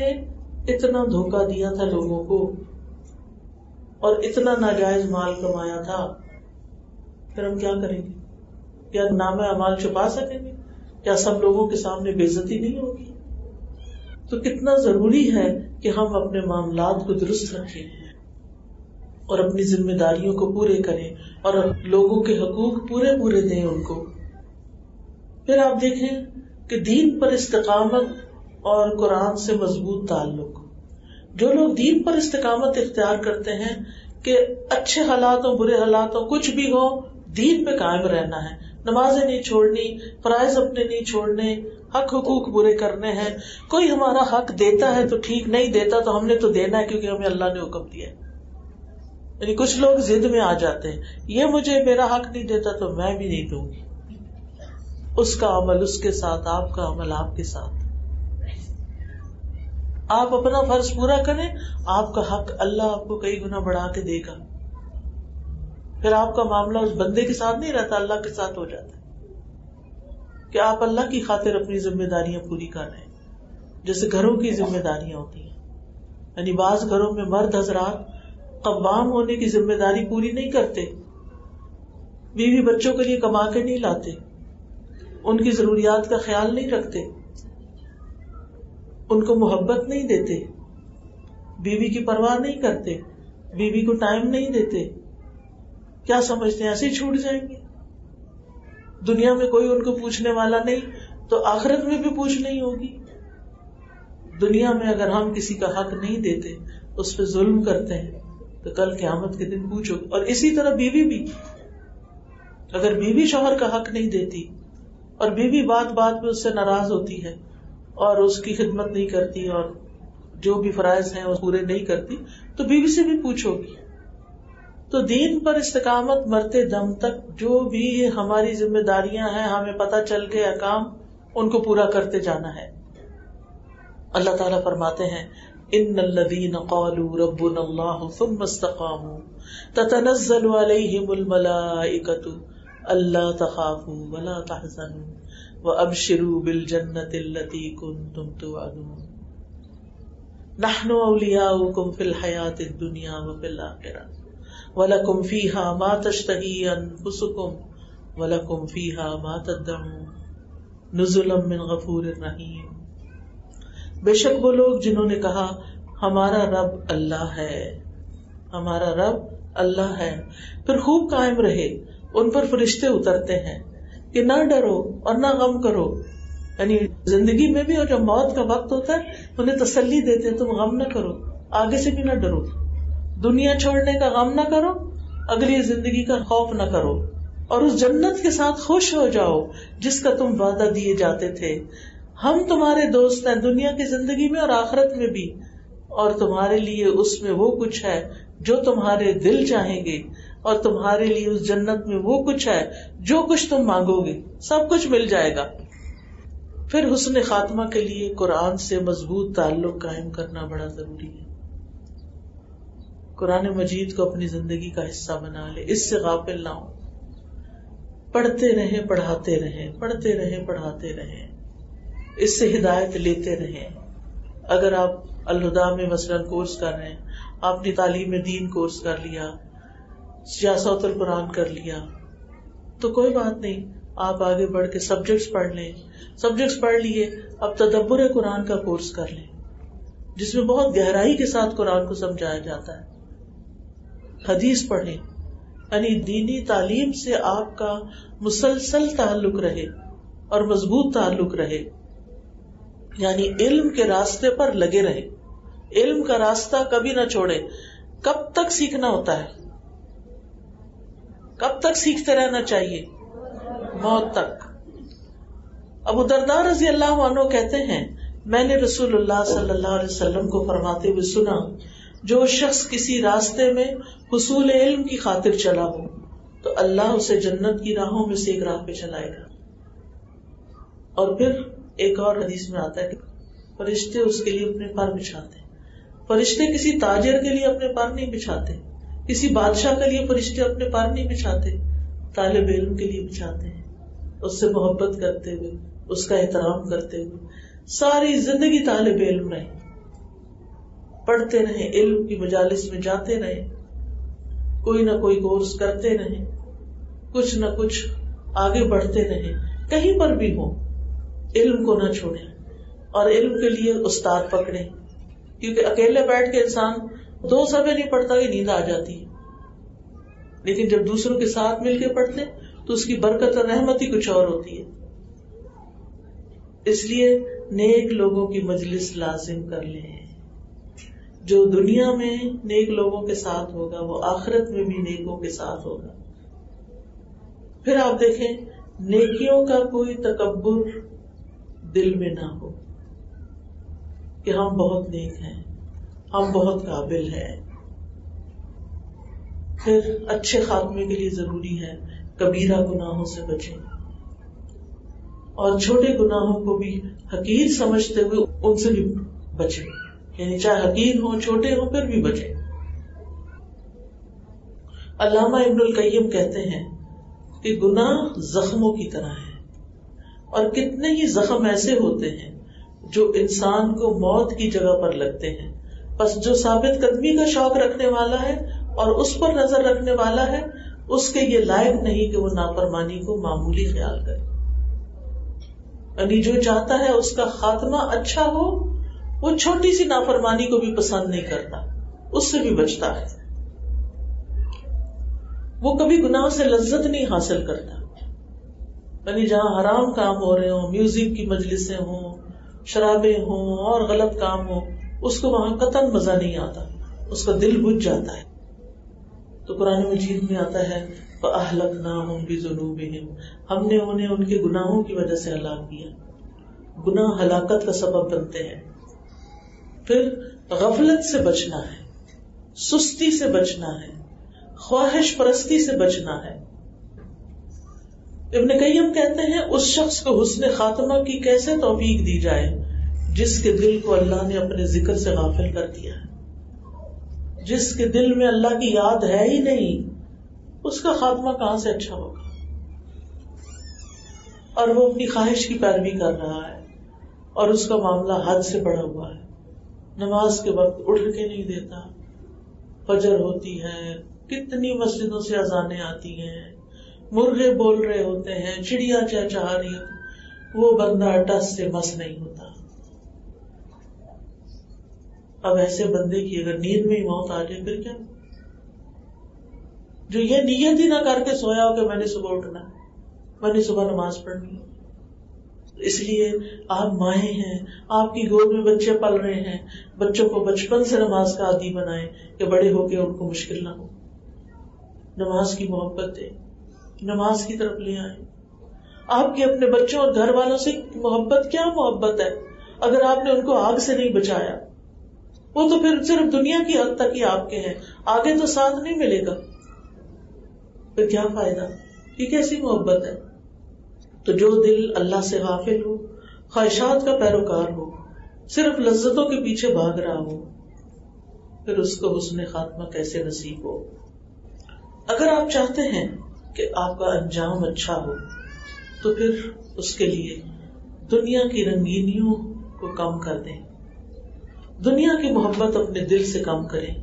اتنا دھوکہ دیا تھا لوگوں کو اور اتنا ناجائز مال کمایا تھا. پھر ہم کیا کریں گے؟ کیا نام اعمال چھپا سکیں گے؟ کیا سب لوگوں کے سامنے بے عزتی نہیں ہوگی؟ تو کتنا ضروری ہے کہ ہم اپنے معاملات کو درست رکھیں اور اپنی ذمہ داریوں کو پورے کریں اور لوگوں کے حقوق پورے پورے دیں ان کو. پھر آپ دیکھیں کہ دین پر استقامت اور قرآن سے مضبوط تعلق. جو لوگ دین پر استقامت اختیار کرتے ہیں کہ اچھے حالات ہوں برے حالات ہوں کچھ بھی ہو دین پہ قائم رہنا ہے، نمازیں نہیں چھوڑنی، فرائض اپنے نہیں چھوڑنے، حق حقوق پورے کرنے ہیں. کوئی ہمارا حق دیتا ہے تو ٹھیک، نہیں دیتا تو ہم نے تو دینا ہے کیونکہ ہمیں اللہ نے حکم دیا ہے. یعنی کچھ لوگ ضد میں آ جاتے ہیں، یہ مجھے میرا حق نہیں دیتا تو میں بھی نہیں دوں گی. اس کا عمل اس کے ساتھ، آپ کا عمل آپ کے ساتھ. آپ اپنا فرض پورا کریں، آپ کا حق اللہ آپ کو کئی گنا بڑھا کے دے گا. پھر آپ کا معاملہ اس بندے کے ساتھ نہیں رہتا، اللہ کے ساتھ ہو جاتا ہے کہ آپ اللہ کی خاطر اپنی ذمہ داریاں پوری کر رہے ہیں. جیسے گھروں کی ذمہ داریاں ہوتی ہیں، یعنی بعض گھروں میں مرد حضرات قوام ہونے کی ذمہ داری پوری نہیں کرتے، بیوی بچوں کے لیے کما کے نہیں لاتے، ان کی ضروریات کا خیال نہیں رکھتے، ان کو محبت نہیں دیتے، بیوی کی پرواہ نہیں کرتے، بیوی کو ٹائم نہیں دیتے. کیا سمجھتے ہیں ایسے ہی چھوٹ جائیں گے؟ دنیا میں کوئی ان کو پوچھنے والا نہیں تو آخرت میں بھی پوچھ نہیں ہوگی. دنیا میں اگر ہم کسی کا حق نہیں دیتے، اس پہ ظلم کرتے ہیں تو کل قیامت کے دن پوچھو. اور اسی طرح بیوی بھی، اگر بیوی شوہر کا حق نہیں دیتی اور بیوی بات بات میں اس سے ناراض ہوتی ہے اور اس کی خدمت نہیں کرتی اور جو بھی فرائض ہیں وہ پورے نہیں کرتی تو بیوی سے بھی پوچھو گی. تو دین پر استقامت مرتے دم تک جو بھی ہماری ذمہ داریاں ہیں ہمیں پتہ چل کے احکام ان کو پورا کرتے جانا ہے. اللہ تعالیٰ فرماتے ہیں ان الذین قالوا ربنا اللہ ثم استقاموا تتنزل علیہم الملائکۃ الا تخافوا ولا تحزنوا وابشروا بالجنۃ التی کنتم توعدون نحن اولیاؤکم فی الحیاۃ الدنیا وفی الآخرہ وَلَكُمْ فِيهَا مَا تَشْتَهِي أَنفُسُكُمْ وَلَكُمْ فِيهَا مَا تَدَّعُونَ نُزُلًا مِّن غَفُورٍ رَحِيمٍ. بے شک وہ لوگ جنہوں نے کہا ہمارا رب اللہ ہے، ہمارا رب اللہ ہے، پھر خوب قائم رہے، ان پر فرشتے اترتے ہیں کہ نہ ڈرو اور نہ غم کرو. یعنی زندگی میں بھی اور جب موت کا وقت ہوتا ہے انہیں تسلی دیتے ہیں تم غم نہ کرو، آگے سے بھی نہ ڈرو، دنیا چھوڑنے کا غم نہ کرو، اگلی زندگی کا خوف نہ کرو، اور اس جنت کے ساتھ خوش ہو جاؤ جس کا تم وعدہ دیے جاتے تھے. ہم تمہارے دوست ہیں دنیا کی زندگی میں اور آخرت میں بھی، اور تمہارے لیے اس میں وہ کچھ ہے جو تمہارے دل چاہیں گے، اور تمہارے لیے اس جنت میں وہ کچھ ہے جو کچھ تم مانگو گے سب کچھ مل جائے گا. پھر حسن خاتمہ کے لیے قرآن سے مضبوط تعلق قائم کرنا بڑا ضروری ہے. قرآن مجید کو اپنی زندگی کا حصہ بنا لے، اس سے غافل نہ ہو، پڑھتے رہیں پڑھاتے رہیں، پڑھتے رہیں پڑھاتے رہیں، اس سے ہدایت لیتے رہیں. اگر آپ الہدا میں مثلاً کورس کر رہے ہیں، آپ نے تعلیم دین کورس کر لیا، سیاست القرآن کر لیا، تو کوئی بات نہیں، آپ آگے بڑھ کے سبجیکٹس پڑھ لیں. سبجیکٹس پڑھ لیے, اب تدبر قرآن کا کورس کر لیں جس میں بہت گہرائی کے ساتھ قرآن کو سمجھایا جاتا ہے. حدیث پڑھیں, یعنی دینی تعلیم سے آپ کا مسلسل تعلق رہے اور مضبوط تعلق رہے, یعنی علم کے راستے پر لگے رہے, علم کا راستہ کبھی نہ چھوڑے. کب تک سیکھنا ہوتا ہے؟ کب تک سیکھتے رہنا چاہیے؟ موت تک. ابو درداء رضی اللہ عنہ کہتے ہیں, میں نے رسول اللہ صلی اللہ علیہ وسلم کو فرماتے ہوئے سنا, جو شخص کسی راستے میں حصول علم کی خاطر چلا ہو تو اللہ اسے جنت کی راہوں میں سے ایک راہ پہ چلائے گا. اور پھر ایک اور حدیث میں آتا ہے کہ فرشتے اس کے لیے اپنے پر بچھاتے ہیں. فرشتے کسی تاجر کے لیے اپنے پر نہیں بچھاتے, کسی بادشاہ کے لیے فرشتے اپنے پر نہیں بچھاتے, طالب علم کے لیے بچھاتے ہیں, اس سے محبت کرتے ہوئے, اس کا احترام کرتے ہوئے. ساری زندگی طالب علم رہے, پڑھتے رہے, علم کی مجالس میں جاتے رہے, کوئی نہ کوئی کورس کرتے رہے, کچھ نہ کچھ آگے بڑھتے رہے, کہیں پر بھی ہو علم کو نہ چھوڑیں, اور علم کے لیے استاد پکڑیں. کیونکہ اکیلے بیٹھ کے انسان 2 صفحے نہیں پڑھتا کہ نیند آ جاتی ہے, لیکن جب دوسروں کے ساتھ مل کے پڑھتے تو اس کی برکت اور رحمت ہی کچھ اور ہوتی ہے. اس لیے نیک لوگوں کی مجلس لازم کر لیں. جو دنیا میں نیک لوگوں کے ساتھ ہوگا وہ آخرت میں بھی نیکوں کے ساتھ ہوگا. پھر آپ دیکھیں, نیکیوں کا کوئی تکبر دل میں نہ ہو کہ ہم بہت نیک ہیں, ہم بہت قابل ہیں. پھر اچھے خاتمے کے لیے ضروری ہے کبیرہ گناہوں سے بچیں, اور چھوٹے گناہوں کو بھی حقیر سمجھتے ہوئے ان سے بھی بچیں, یعنی چاہے حقیر ہوں چھوٹے ہوں پھر بھی بچیں. علامہ ابن القیم کہتے ہیں کہ گناہ زخموں کی طرح ہے, اور کتنے ہی زخم ایسے ہوتے ہیں جو انسان کو موت کی جگہ پر لگتے ہیں. بس جو ثابت قدمی کا شوق رکھنے والا ہے اور اس پر نظر رکھنے والا ہے, اس کے یہ لائق نہیں کہ وہ نافرمانی کو معمولی خیال کرے. یعنی جو چاہتا ہے اس کا خاتمہ اچھا ہو, وہ چھوٹی سی نافرمانی کو بھی پسند نہیں کرتا, اس سے بھی بچتا ہے. وہ کبھی گناہ سے لذت نہیں حاصل کرتا. یعنی جہاں حرام کام ہو رہے ہوں, میوزک کی مجلسیں ہوں, شرابیں ہوں اور غلط کام ہو, اس کو وہاں قطعاً مزہ نہیں آتا, اس کا دل بجھ جاتا ہے. تو قرآن مجید میں آتا ہے فَأَهْلَكْنَاهُمْ بِذُنُوبِهِمْ, ہم نے انہیں ان کے گناہوں کی وجہ سے ہلاک کیا. گناہ ہلاکت کا سبب بنتے ہیں. پھر غفلت سے بچنا ہے, سستی سے بچنا ہے, خواہش پرستی سے بچنا ہے. ابن قیم کہتے ہیں اس شخص کو حسن خاتمہ کی کیسے توفیق دی جائے جس کے دل کو اللہ نے اپنے ذکر سے غافل کر دیا ہے, جس کے دل میں اللہ کی یاد ہے ہی نہیں, اس کا خاتمہ کہاں سے اچھا ہوگا. اور وہ اپنی خواہش کی پیروی کر رہا ہے, اور اس کا معاملہ حد سے بڑا ہوا ہے. نماز کے وقت اٹھ کے نہیں دیتا, فجر ہوتی ہے, کتنی مسجدوں سے اذانیں آتی ہیں, مرغے بول رہے ہوتے ہیں, چڑیا چہچہا رہی ہوتی, وہ بندہ ٹس سے مس نہیں ہوتا. اب ایسے بندے کی اگر نیند میں ہی موت آ جائے پھر کیا؟ جو یہ نیت ہی نہ کر کے سویا ہو کہ میں نے صبح اٹھنا, میں نے صبح نماز پڑھنی. اس لیے آپ مائیں ہیں, آپ کی گود میں بچے پل رہے ہیں, بچوں کو بچپن سے نماز کا عادی بنائیں کہ بڑے ہو کے ان کو مشکل نہ ہو. نماز کی محبت دیں, نماز کی طرف لے آئیں. آپ کے اپنے بچوں اور گھر والوں سے محبت کیا محبت ہے اگر آپ نے ان کو آگ سے نہیں بچایا؟ وہ تو پھر صرف دنیا کی حد تک ہی آپ کے ہیں, آگے تو ساتھ نہیں ملے گا, پھر کیا فائدہ؟ یہ کیسی محبت ہے؟ تو جو دل اللہ سے غافل ہو, خواہشات کا پیروکار ہو, صرف لذتوں کے پیچھے بھاگ رہا ہو, پھر اس کو حسن خاتمہ کیسے نصیب ہو؟ اگر آپ چاہتے ہیں کہ آپ کا انجام اچھا ہو تو پھر اس کے لیے دنیا کی رنگینیوں کو کم کر دیں, دنیا کی محبت اپنے دل سے کم کریں.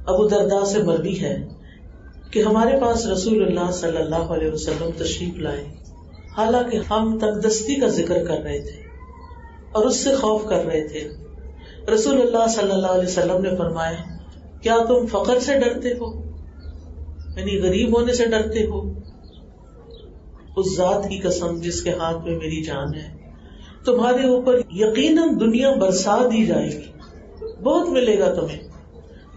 ابو درداء سے مروی ہے کہ ہمارے پاس رسول اللہ صلی اللہ علیہ وسلم تشریف لائے، حالانکہ ہم تنگدستی کا ذکر کر رہے تھے اور اس سے خوف کر رہے تھے. رسول اللہ صلی اللہ علیہ وسلم نے فرمایا کیا تم فقر سے ڈرتے ہو، یعنی غریب ہونے سے ڈرتے ہو؟ اس ذات کی قسم جس کے ہاتھ میں میری جان ہے، تمہارے اوپر یقیناً دنیا برسا دی جائے گی، بہت ملے گا تمہیں،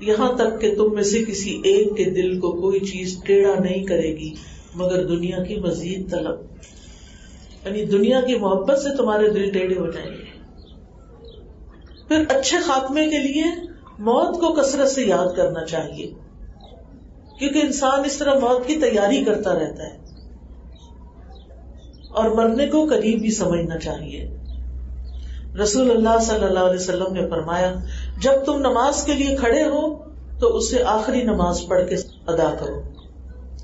یہاں تک کہ تم میں سے کسی ایک کے دل کو کوئی چیز ٹیڑھا نہیں کرے گی مگر دنیا کی مزید طلب، یعنی دنیا کی محبت سے تمہارے دل ٹیڑھے ہو جائیں گے. پھر اچھے خاتمے کے لیے موت کو کثرت سے یاد کرنا چاہیے، کیونکہ انسان اس طرح موت کی تیاری کرتا رہتا ہے، اور مرنے کو قریب ہی سمجھنا چاہیے. رسول اللہ صلی اللہ علیہ وسلم نے فرمایا جب تم نماز کے لیے کھڑے ہو تو اسے آخری نماز پڑھ کے ادا کرو،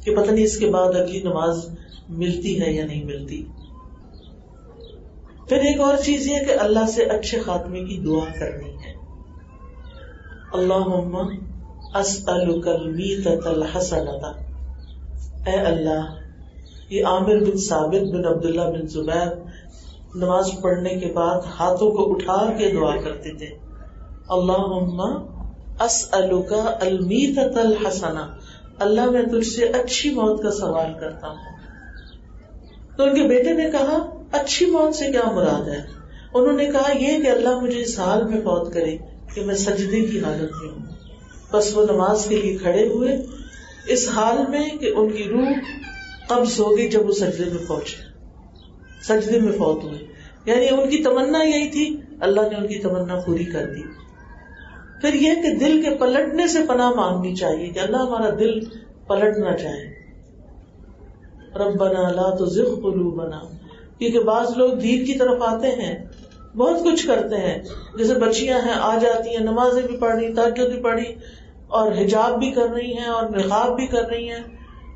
کہ پتہ نہیں اس کے بعد اگلی نماز ملتی ہے یا نہیں ملتی. پھر ایک اور چیز یہ کہ اللہ سے اچھے خاتمے کی دعا کرنی ہے. اللہم اسألک المیتۃ الحسنۃ، اے اللہ. یہ عامر بن ثابت بن عبداللہ بن زبیر نماز پڑھنے کے بعد ہاتھوں کو اٹھا کے دعا کرتے تھے، اللہم اسألک المیتۃ الحسنہ، اللہ میں تجھ سے اچھی موت کا سوال کرتا ہوں. تو ان کے بیٹے نے کہا اچھی موت سے کیا مراد ہے؟ انہوں نے کہا یہ کہ اللہ مجھے اس حال میں فوت کرے کہ میں سجدے کی حالت میں ہوں. بس وہ نماز کے لیے کھڑے ہوئے اس حال میں کہ ان کی روح قبض ہو گئی جب وہ سجدے میں پہنچے، سجدے میں فوت ہوئے. یعنی ان کی تمنا یہی تھی، اللہ نے ان کی تمنا پوری کر دی. پھر یہ کہ دل کے پلٹنے سے پناہ مانگنی چاہیے کہ اللہ ہمارا دل پلٹ نہ جائے. ربنا لا تزغ قلوبنا، کیونکہ بعض لوگ دین کی طرف آتے ہیں، بہت کچھ کرتے ہیں، جیسے بچیاں ہیں آ جاتی ہیں، نمازیں بھی پڑھ رہی، تہجد بھی پڑھی اور حجاب بھی کر رہی ہیں اور نقاب بھی کر رہی ہیں،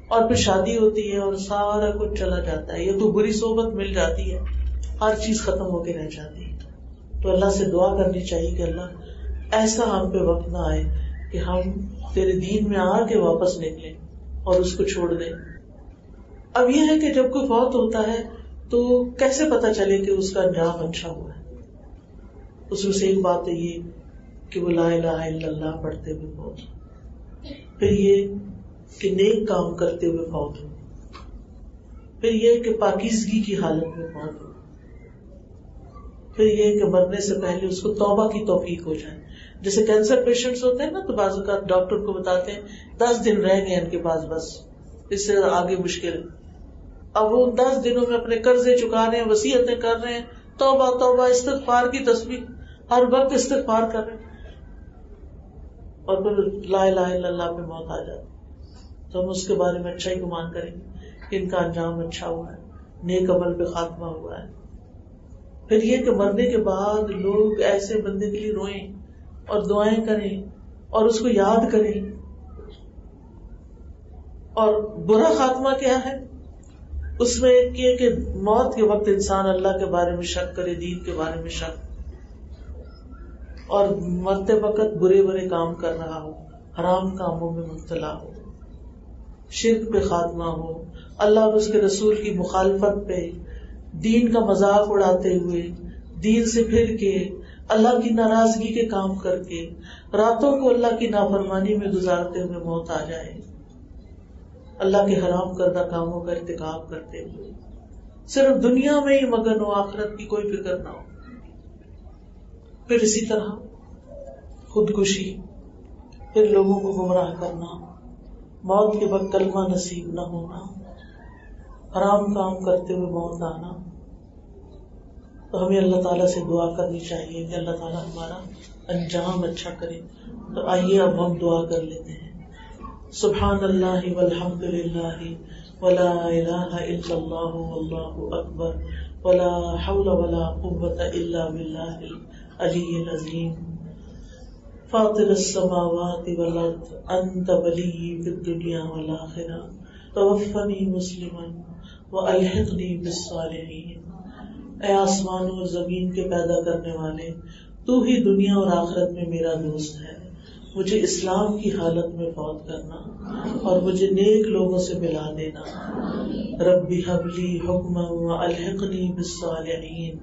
اور پھر شادی ہوتی ہے اور سارا کچھ چلا جاتا ہے. یہ تو بری صحبت مل جاتی ہے، ہر چیز ختم ہو کے رہ جاتی ہے. تو اللہ سے دعا کرنی چاہیے کہ اللہ ایسا ہم پہ وقت نہ آئے کہ ہم تیرے دین میں آ کے واپس نکلیں اور اس کو چھوڑ دیں. اب یہ ہے کہ جب کوئی فوت ہوتا ہے تو کیسے پتا چلے کہ اس کا انجام اچھا ہوا ہے؟ اس میں سے ایک بات ہے یہ کہ وہ لا الہ الا اللہ پڑھتے ہوئے فوت ہو، پھر یہ کہ نیک کام کرتے ہوئے فوت ہو، پھر یہ کہ پاکیزگی کی حالت میں فوت ہو، پھر یہ کہ مرنے سے پہلے اس کو توبہ کی توفیق ہو جائے. جیسے کینسر پیشنٹس ہوتے ہیں نا، تو بعض اوقات ڈاکٹر کو بتاتے ہیں 10 دن رہ گئے ان کے پاس، بس اس سے آگے مشکل. اب وہ 10 دنوں میں اپنے قرضے چکا رہے ہیں، وصیتیں کر رہے ہیں، توبہ توبہ استغفار کی تسبیح ہر وقت استغفار کر رہے ہیں، اور پھر لا الہ الا اللہ پہ موت آ جاتی. تو ہم اس کے بارے میں اچھا ہی گمان کریں گے کہ ان کا انجام اچھا ہوا ہے، نیک عمل پہ خاتمہ ہوا ہے. پھر یہ کہ مرنے کے بعد لوگ ایسے بندے کے لیے روئیں اور دعائیں کریں اور اس کو یاد کریں. اور برا خاتمہ کیا ہے؟ اس میں ایک یہ کہ موت کے وقت انسان اللہ کے بارے میں شک کرے، دین کے بارے میں شک، اور مرتے وقت برے برے کام کر رہا ہو، حرام کاموں میں مبتلا ہو، شرک پہ خاتمہ ہو، اللہ اور اس کے رسول کی مخالفت پہ، دین کا مذاق اڑاتے ہوئے، دین سے پھر کے، اللہ کی ناراضگی کے کام کر کے، راتوں کو اللہ کی نافرمانی میں گزارتے ہوئے موت آ جائے، اللہ کے حرام کردہ کاموں کا ارتکاب کرتے ہوئے، صرف دنیا میں ہی مگن ہو، آخرت کی کوئی فکر نہ ہو. پھر اسی طرح خودکشی، پھر لوگوں کو گمراہ کرنا، موت کے وقت کلمہ نصیب نہ ہونا، حرام کام کرتے ہوئے موت آنا. تو ہمیں اللہ تعالیٰ سے دعا کرنی چاہیے کہ اللہ تعالیٰ ہمارا انجام اچھا کرے. تو آئیے اب ہم دعا کر لیتے ہیں. سبحان اللہ والحمد للہ ولا الہ الا اللہ واللہ اکبر ولا حول ولا قوة الا باللہ العلی العظیم. فاطر السماوات والارض انت ولی فی الدنیا والآخرہ توفنی مسلما والحقنی بالصالحین. اے آسمان اور زمین کے پیدا کرنے والے، تو ہی دنیا اور آخرت میں میرا دوست ہے، مجھے اسلام کی حالت میں فوت کرنا اور مجھے نیک لوگوں سے ملا دینا. ربی حب لی حکما والحقنی بالصالحین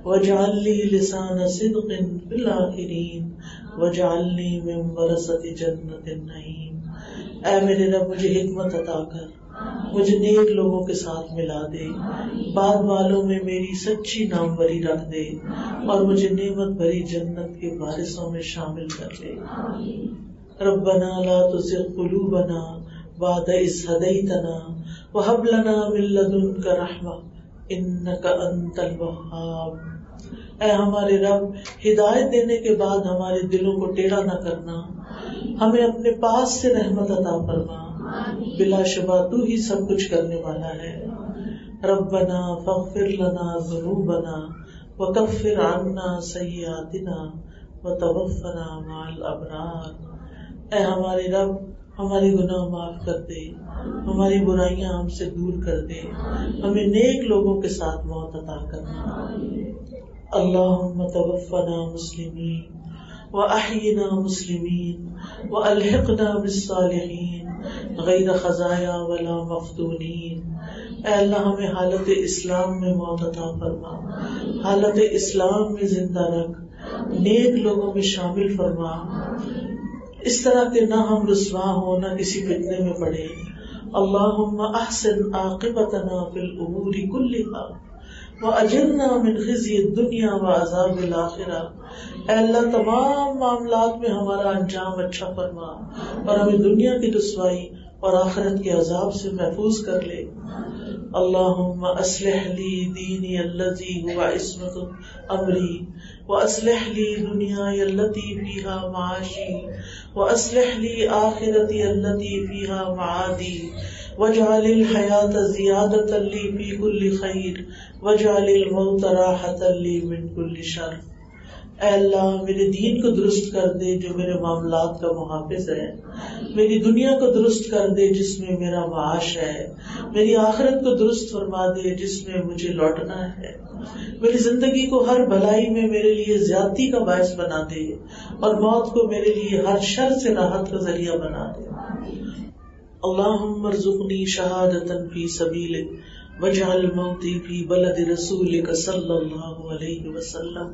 واجعل لی لسان صدق فی الآخرین واجعلنی من ورثۃ جنۃ النعیم. اے میرے رب مجھے حکمت عطا کر, مجھے نیک لوگوں کے ساتھ ملا دے, بعد والوں میں میری سچی ناموری رکھ دے, اور مجھے نعمت بھری جنت کے وارثوں میں شامل کر لے. ربنا لا تزغ قلوبنا بعد اذ ہدیتنا وہب لنا من لدنک رحمہ انک انت الوہاب. اے ہمارے رب, ہدایت دینے کے بعد ہمارے دلوں کو ٹیڑھا نہ کرنا, ہمیں اپنے پاس سے رحمت عطا فرما, بلا شبہ تو ہی سب کچھ کرنے والا ہے. ربنا فاغفر لنا ذنوبنا وکفر عنا سیئاتنا وتوفنا مع الابرار. اے ہمارے رب, ہمارے گناہ معاف کر دے, ہماری برائیاں ہم سے دور کر دے, ہمیں نیک لوگوں کے ساتھ موت عطا کرنا. اللہم توفنا مسلمین وأحینا مسلمین والحقنا بالصالحین غیر خزایا ولا مفتونین. اے اللہ ہمیں حالت اسلام میں موت عطا فرما, حالت اسلام میں زندہ رکھ, نیک لوگوں میں شامل فرما, اس طرح کہ نہ ہم رسوا ہوں نہ کسی فتنے میں پڑے. اللہم احسن عاقبتنا فی الامور کلہا واجرنا من خزی الدنیا وعذاب الاخرہ. اے اللہ تمام معاملات میں ہمارا انجام اچھا فرما, اور ہمیں دنیا کی رسوائی اور آخرت کے عذاب سے محفوظ کر لے. اللہم اصلح لی دینی الذی هو عصمت امری واصلح لی دنیای التی فیہا معاشی واصلح لی آخرتی التی فیہا معادی واجعل الحیاۃ زیادۃ لی فی کل خیر واجعل الموت راحۃ لی من کل شر. اے اللہ میرے دین کو درست کر دے جو میرے معاملات کا محافظ ہے, میری دنیا کو درست کر دے جس میں میرا معاش ہے, میری آخرت کو درست فرما دے جس میں مجھے لوٹنا ہے, میری زندگی کو ہر بھلائی میں میرے لیے زیادتی کا باعث بنا دے, اور موت کو میرے لیے ہر شر سے راحت کا ذریعہ بنا دے. اللہم ارزقنی شہادۃ فی سبیلک واجعل موتی فی بلد رسولک صلی اللہ علیہ وسلم.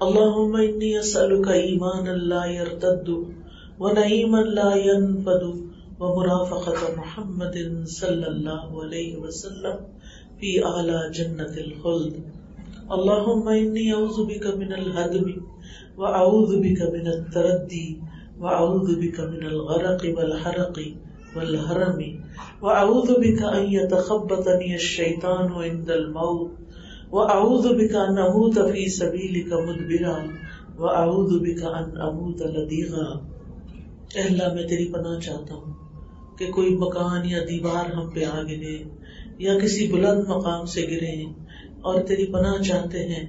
اللہم انی اسألک ایمانا لا یرتد ونعیما لا ینفد ومرافقۃ محمد صلی اللہ علیہ وسلم فی اعلی جنت الخلد. اللہم انی اعوذ بک من الہدم واعوذ بک من التردی واعوذ بک من الغرق والحرق والحرم واعوذ بک ان یتخبطنی الشیطان عند الموت وَأَعُوذُ بِكَ أَنْ أَمُوتَ فِي سَبِيلِكَ مُدْبِرًا وَأَعُوذُ بِكَ أَنْ أَمُوتَ لَدِيغًا. اے اللہ میں تیری پناہ چاہتا ہوں کہ کوئی مکان یا دیوار ہم پہ آ گرے یا کسی بلند مقام سے گرے, اور تیری پناہ چاہتے ہیں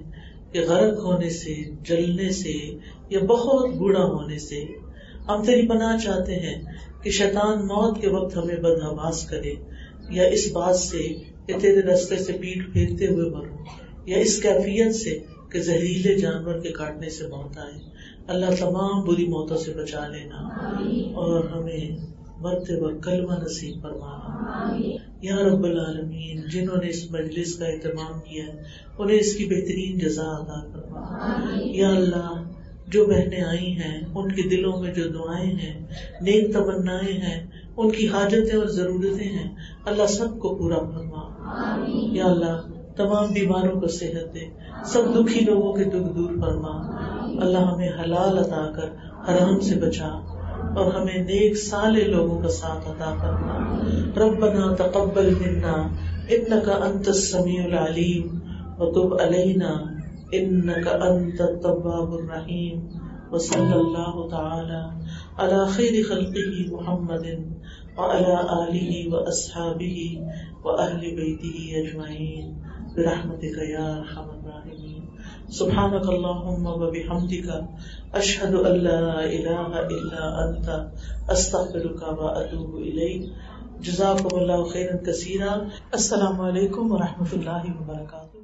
کہ غرق ہونے سے, جلنے سے یا بہت بوڑھا ہونے سے. ہم تیری پناہ چاہتے ہیں کہ شیطان موت کے وقت ہمیں بدحواس کرے, یا اس بات سے کہ تیرے راستے سے پیٹ پھیرتے ہوئے مروں, یا اس کیفیت سے کہ زہریلے جانور کے کاٹنے سے موت آئے. اللہ تمام بری موتوں سے بچا لینا, اور ہمیں مرتے وقت کلمہ نصیب فرمانا. یا رب العالمین, جنہوں نے اس مجلس کا اہتمام کیا ہے انہیں اس کی بہترین جزا عطا فرما. یا اللہ جو بہنیں آئی ہیں ان کے دلوں میں جو دعائیں ہیں, نیک تمنائیں ہیں, ان کی حاجتیں اور ضرورتیں ہیں, اللہ سب کو پورا فرما. یا اللہ تمام بیماروں کو صحت دے, سب دکھی لوگوں کے دکھ دور فرما. اللہ ہمیں حلال عطا کر حرام سے بچا, اور ہمیں نیک صالح لوگوں کا ساتھ عطا فرما. ربنا تقبل منا انک انت السمیع العلیم وتب علینا انک انت التواب الرحیم. وصلی اللہ تعالی علی خیر خلقہ محمد وعلی آلہ واصحابہ واہل بیتہ اجمعین برحمتک یا ارحم الراحمین. سبحانک اللہم وبحمدک اشہد ان لا الہ الا انت استغفرک واتوب الیک. جزاکم اللہ خیرا کثیرا. السلام علیکم ورحمۃ اللہ وبرکاتہ.